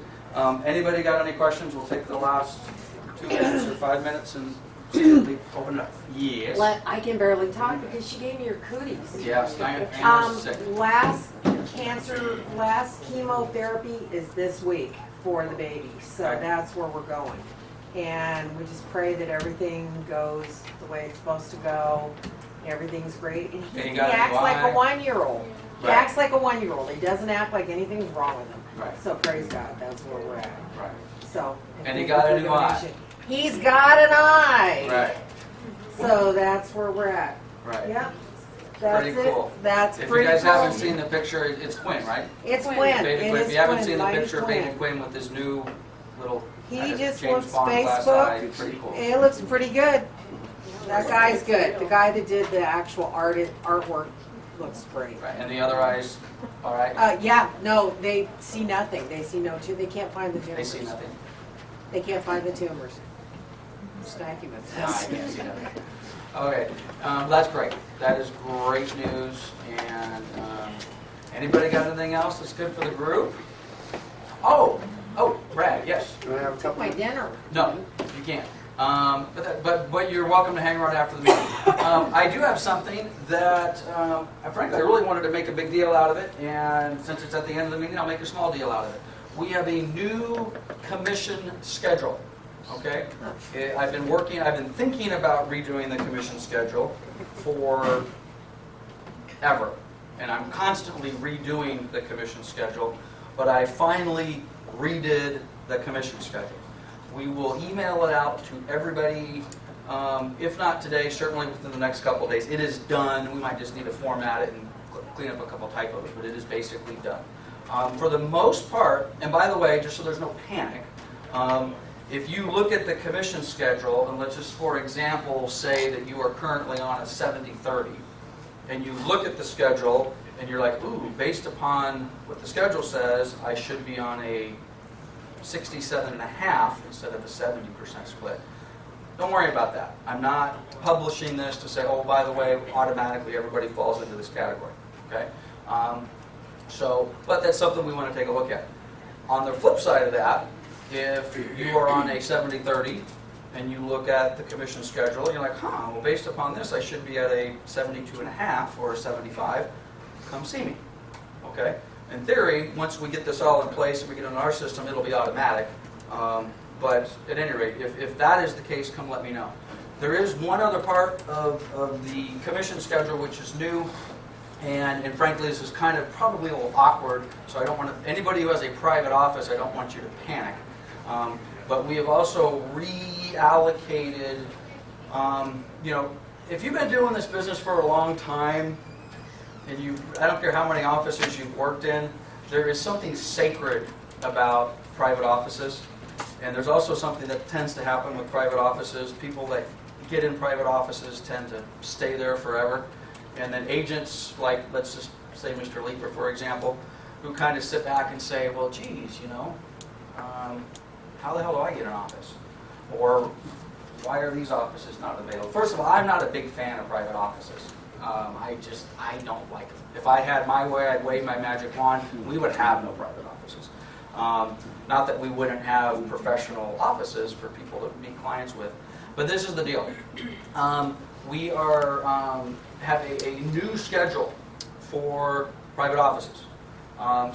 Anybody got any questions? We'll take the last 2 minutes or 5 minutes and open it up. Yes. I can barely talk because she gave me her cooties. Yes, Diana's sick. Last chemotherapy is this week for the baby, so Okay. that's where we're going. And we just pray that everything goes the way it's supposed to go. Everything's great. And And he you got a acts new like eye? a 1-year-old. He Right. acts like a 1-year-old. He doesn't act like anything's wrong with him. Right. So praise God, that's where we're at. Right. So. And he got a new eye. He's got an eye. Right. So that's where we're at. Right. Yep. That's Pretty it. cool. That's If pretty you guys cool. haven't seen the picture, it's Quinn, right? It's Quinn. Quinn. Baby It Quinn. is If you haven't Quinn. seen the Mighty picture of Quinn. Baby Quinn with his new little He kind of just James wants Bond glass Facebook. eye, pretty cool. It looks pretty good. That guy's good. The guy that did the actual artwork looks great. Right. And the other eyes, all right? Yeah, no, they see nothing. They see no they can't find the tumors. They see nothing. They can't find the tumors. Snacky with No, I this. can't see nothing. Okay, that's great. That is great news. And anybody got anything else that's good for the group? Oh, Brad, yes. Do I have a Took couple? my dinner. No, you can't. But you're welcome to hang around after the meeting. I do have something that, frankly, I really wanted to make a big deal out of it, and since it's at the end of the meeting, I'll make a small deal out of it. We have a new commission schedule. Okay, I've been thinking about redoing the commission schedule for ever, and I'm constantly redoing the commission schedule. But I finally redid the commission schedule. We will email it out to everybody, if not today, certainly within the next couple of days. It is done. We might just need to format it and clean up a couple typos, but it is basically done. For the most part, and by the way, just so there's no panic, if you look at the commission schedule, and let's just, for example, say that you are currently on a 70-30, and you look at the schedule, and you're like, ooh, based upon what the schedule says, I should be on a 67.5 instead of a 70% split. Don't worry about that. I'm not publishing this to say, oh, by the way, automatically everybody falls into this category. Okay? But that's something we want to take a look at. On the flip side of that, if you are on a 70-30 and you look at the commission schedule, and you're like, well, based upon this, I should be at a 72.5 or a 75, come see me. Okay? In theory, once we get this all in place and we get it in our system, it'll be automatic. But at any rate, if that is the case, come let me know. There is one other part of the commission schedule which is new, and frankly, this is kind of probably a little awkward, so I don't want to, anybody who has a private office, I don't want you to panic. But we have also reallocated, if you've been doing this business for a long time, and I don't care how many offices you've worked in, there is something sacred about private offices. And there's also something that tends to happen with private offices. People that get in private offices tend to stay there forever. And then agents, like, let's just say Mr. Leeper, for example, who kind of sit back and say, well, geez, how the hell do I get an office? Or why are these offices not available? First of all, I'm not a big fan of private offices. I don't like them. If I had my way, I'd wave my magic wand, we would have no private offices. Not that we wouldn't have professional offices for people to meet clients with, but this is the deal. We have a new schedule for private offices.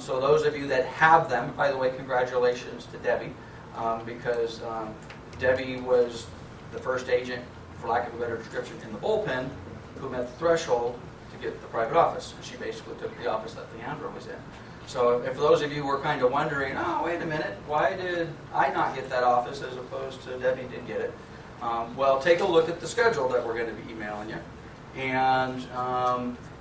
So those of you that have them, by the way, congratulations to Debbie, because Debbie was the first agent, for lack of a better description, in the bullpen who met the threshold to get the private office. And she basically took the office that Leandra was in. So if those of you were kind of wondering, oh, wait a minute, why did I not get that office as opposed to Debbie did get it? Well, take a look at the schedule that we're going to be emailing you. And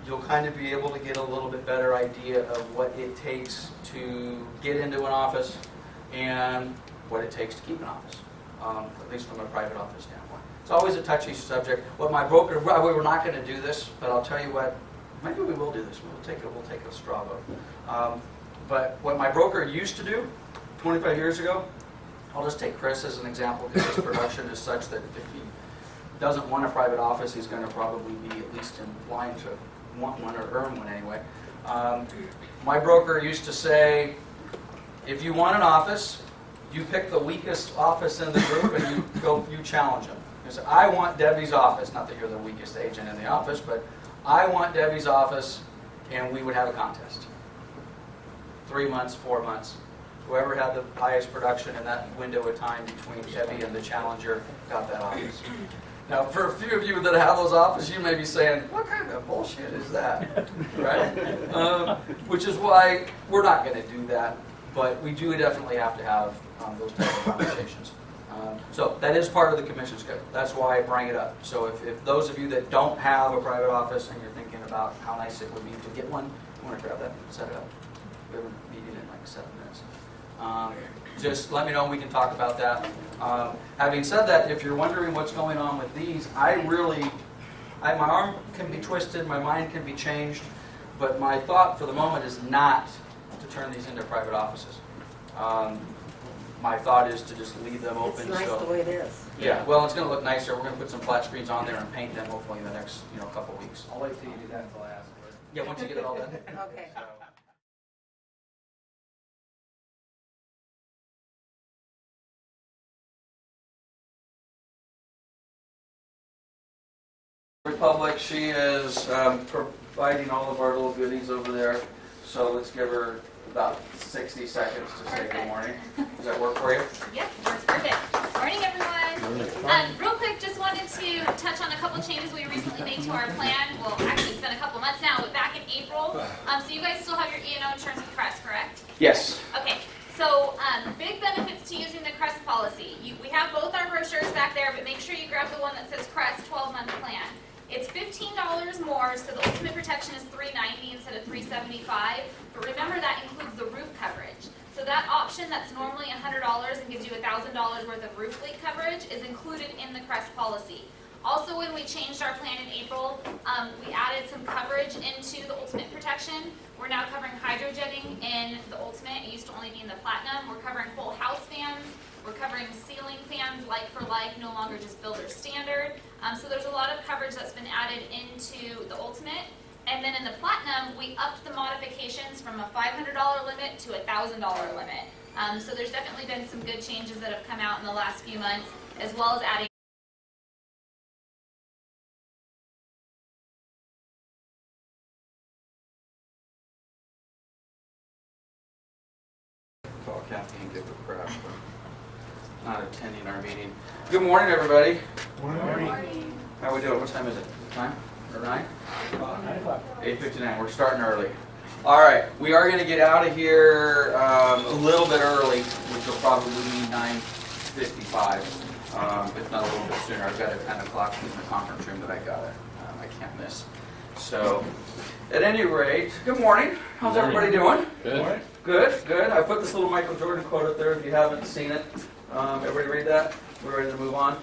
you'll kind of be able to get a little bit better idea of what it takes to get into an office and what it takes to keep an office, at least from a private office standpoint. It's always a touchy subject. What my broker, we were not going to do this, but I'll tell you what, maybe we will do this. We'll take a straw vote. But what my broker used to do 25 years ago, I'll just take Chris as an example because his production is such that if he doesn't want a private office, he's going to probably be at least in line to want one or earn one anyway. My broker used to say, if you want an office, you pick the weakest office in the group and you challenge them. You say, I want Debbie's office. Not that you're the weakest agent in the office, but I want Debbie's office, and we would have a contest. 3 months, 4 months. Whoever had the highest production in that window of time between Debbie and the challenger got that office. Now, for a few of you that have those offices, you may be saying, what kind of bullshit is that? Right? Which is why we're not going to do that, but we do definitely have to have those type of conversations. So that is part of the commission schedule. That's why I bring it up. So if those of you that don't have a private office and you're thinking about how nice it would be to get one, you want to grab that and set it up. We have a meeting in like 7 minutes. Just let me know and we can talk about that. Having said that, if you're wondering what's going on with these, my arm can be twisted, my mind can be changed, but my thought for the moment is not to turn these into private offices. My thought is to just leave them open. It's nice the way it is. Yeah, well, it's going to look nicer. We're going to put some flat screens on there and paint them hopefully in the next couple of weeks. I'll wait till you do that until I ask for it. Yeah, once you get it all done. Okay. Republic, she is providing all of our little goodies over there. So let's give her about 60 seconds to say good morning. Does that work for you? Yep, works perfect. Morning, everyone. Real quick, just wanted to touch on a couple changes we recently made to our plan. Well, actually, it's been a couple months now, but back in April. So you guys still have your E&O insurance with Crest, correct? Yes. Okay. So big benefits to using the Crest policy. We have both our brochures back there, but make sure you grab the one that says Crest 12-month plan. It's $15 more, so the ultimate protection is $390 instead of $375. But remember, that includes the roof coverage. So that option that's normally $100 and gives you $1,000 worth of roof leak coverage is included in the Crest policy. Also, when we changed our plan in April, we added some coverage into the ultimate protection. We're now covering hydrojetting in the ultimate. It used to only be in the platinum. We're covering whole house fans. We're covering ceiling fans like for like, no longer just builder standard. So there's a lot of coverage that's been added into the ultimate. And then in the platinum, we upped the modifications from a $500 limit to a $1,000 limit. So there's definitely been some good changes that have come out in the last few months, as well as adding Call Kathy and give her crap for not attending our meeting. Good morning, everybody. Morning. How we doing? What time is it? 9 or 9? 8:59. We're starting early. All right, we are going to get out of here a little bit early, which will probably be 9:55, if not a little bit sooner. I've got a 10 o'clock in the conference room that I can't miss. So, at any rate, good morning. How's everybody doing? Good. Good. I put this little Michael Jordan quote up there if you haven't seen it. Everybody read that? We're ready to move on?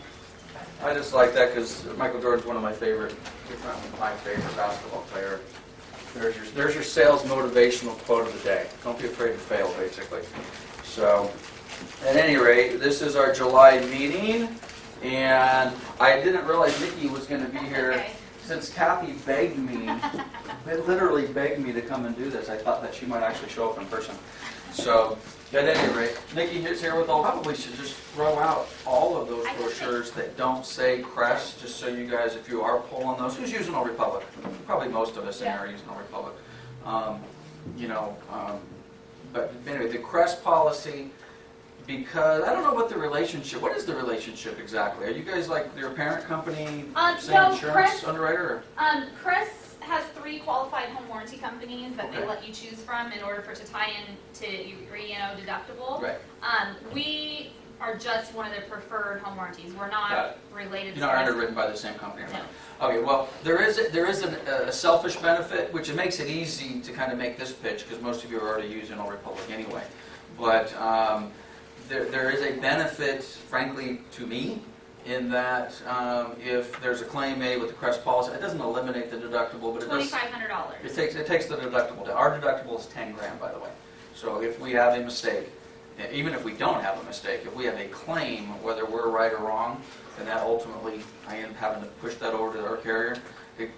I just like that because Michael Jordan's one of my favorite, if not my favorite basketball player. There's your sales motivational quote of the day. Don't be afraid to fail, basically. So, at any rate, this is our July meeting, and I didn't realize Nikki was going to be here. Okay. Since Kathy begged me, literally begged me to come and do this, I thought that she might actually show up in person. So, at any rate, Nikki is here with all. Probably should just throw out all of those brochures that don't say Crest, just so you guys, if you are pulling those, who's using Old Republic? Probably most of us in here are using Old Republic. But anyway, the Crest policy. Because I don't know what the relationship. What is the relationship exactly? Are you guys like your parent company, same no, insurance Crest- underwriter? Crest has 3 qualified home warranty companies that Okay. they let you choose from in order for it to tie in to your deductible. Right. We are just one of their preferred home warranties. We're Got not it. related. You're not to underwritten by the same company. Right? No. Okay. Well, there is a selfish benefit, which it makes it easy to kind of make this pitch because most of you are already using Old Republic anyway. But there is a benefit, frankly, to me, in that if there's a claim made with the Crest policy, it doesn't eliminate the deductible, but it does. $2,500. It takes the deductible down. Our deductible is $10,000, by the way. So if we have a mistake, even if we don't have a mistake, if we have a claim, whether we're right or wrong, then that ultimately I end up having to push that over to our carrier. The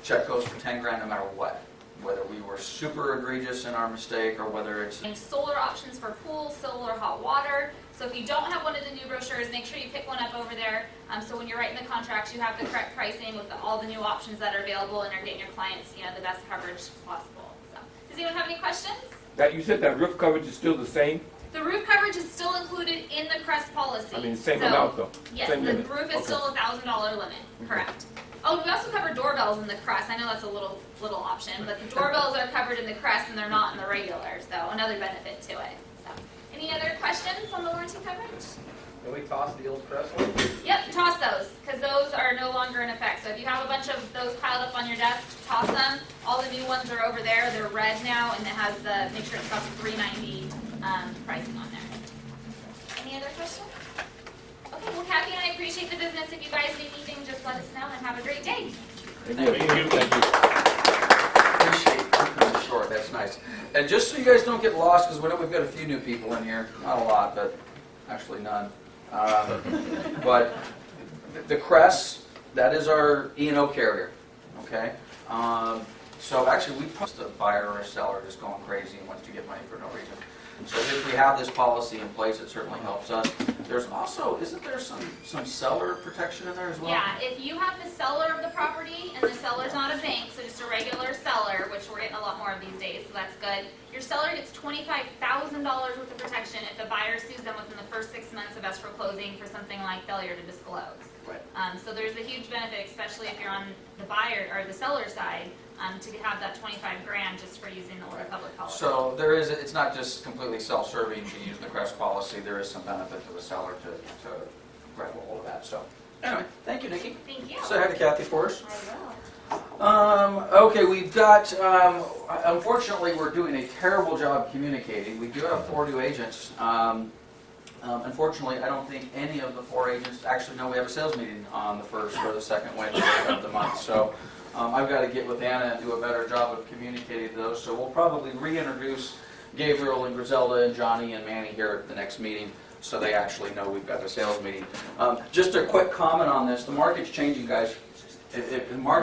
check goes for $10,000 no matter what. Whether we were super egregious in our mistake or whether it's... And solar options for pool, solar hot water. So if you don't have one of the new brochures, make sure you pick one up over there. So when you're writing the contracts, you have the correct pricing with all the new options that are available and are getting your clients, the best coverage possible. So, does anyone have any questions? That you said that roof coverage is still the same? The roof coverage is still included in the Crest policy. I mean, same So, amount though? Yes, Same the limit. roof is Okay. still $1,000 limit. Correct. Oh, we also cover doorbells in the Crest. I know that's a little option, but the doorbells are covered in the Crest and they're not in the regular. So another benefit to it. So, any other questions on the warranty coverage? Can we toss the old Crest one? Yep, toss those, because those are no longer in effect. So if you have a bunch of those piled up on your desk, toss them. All the new ones are over there. They're red now, and it has the, make sure it's got the $390 pricing on there. Any other questions? Okay, well, Kathy and I appreciate the business. If you guys need anything, just let us know, and have a great day. Thank you. Thank you. Appreciate keeping it short. That's nice. And just so you guys don't get lost, because we know we've got a few new people in here. Not a lot, but actually none. But the Crest, that is our E&O carrier. Okay. So actually, we post a buyer or a seller just going crazy and wants to get money for no reason. So if we have this policy in place, it certainly helps us. There's also, isn't there some seller protection in there as well? Yeah, if you have the seller of the property, and the seller's not a bank, so just a regular seller, which we're getting a lot more of these days, so that's good. Your seller gets $25,000 worth of protection if the buyer sues them within the first 6 months of escrow closing for something like failure to disclose. Right. So there's a huge benefit, especially if you're on the buyer or the seller side, to have that 25 grand just for using the Old Republic policy. So there is, it's not just completely self-serving to use the CREST policy, there is some benefit to the seller to grab a hold of that, so. Anyway, thank you, Nikki. Thank you. Say hi to Kathy for us. I will. Okay, we've got, unfortunately, we're doing a terrible job communicating. We do have 4 new agents. Unfortunately, I don't think any of the 4 agents actually know we have a sales meeting on the 1st or the 2nd Wednesday of the month. So I've got to get with Anna and do a better job of communicating those. So we'll probably reintroduce Gabriel and Griselda and Johnny and Manny here at the next meeting, so they actually know we've got the sales meeting. Just a quick comment on this. The market's changing, guys. The market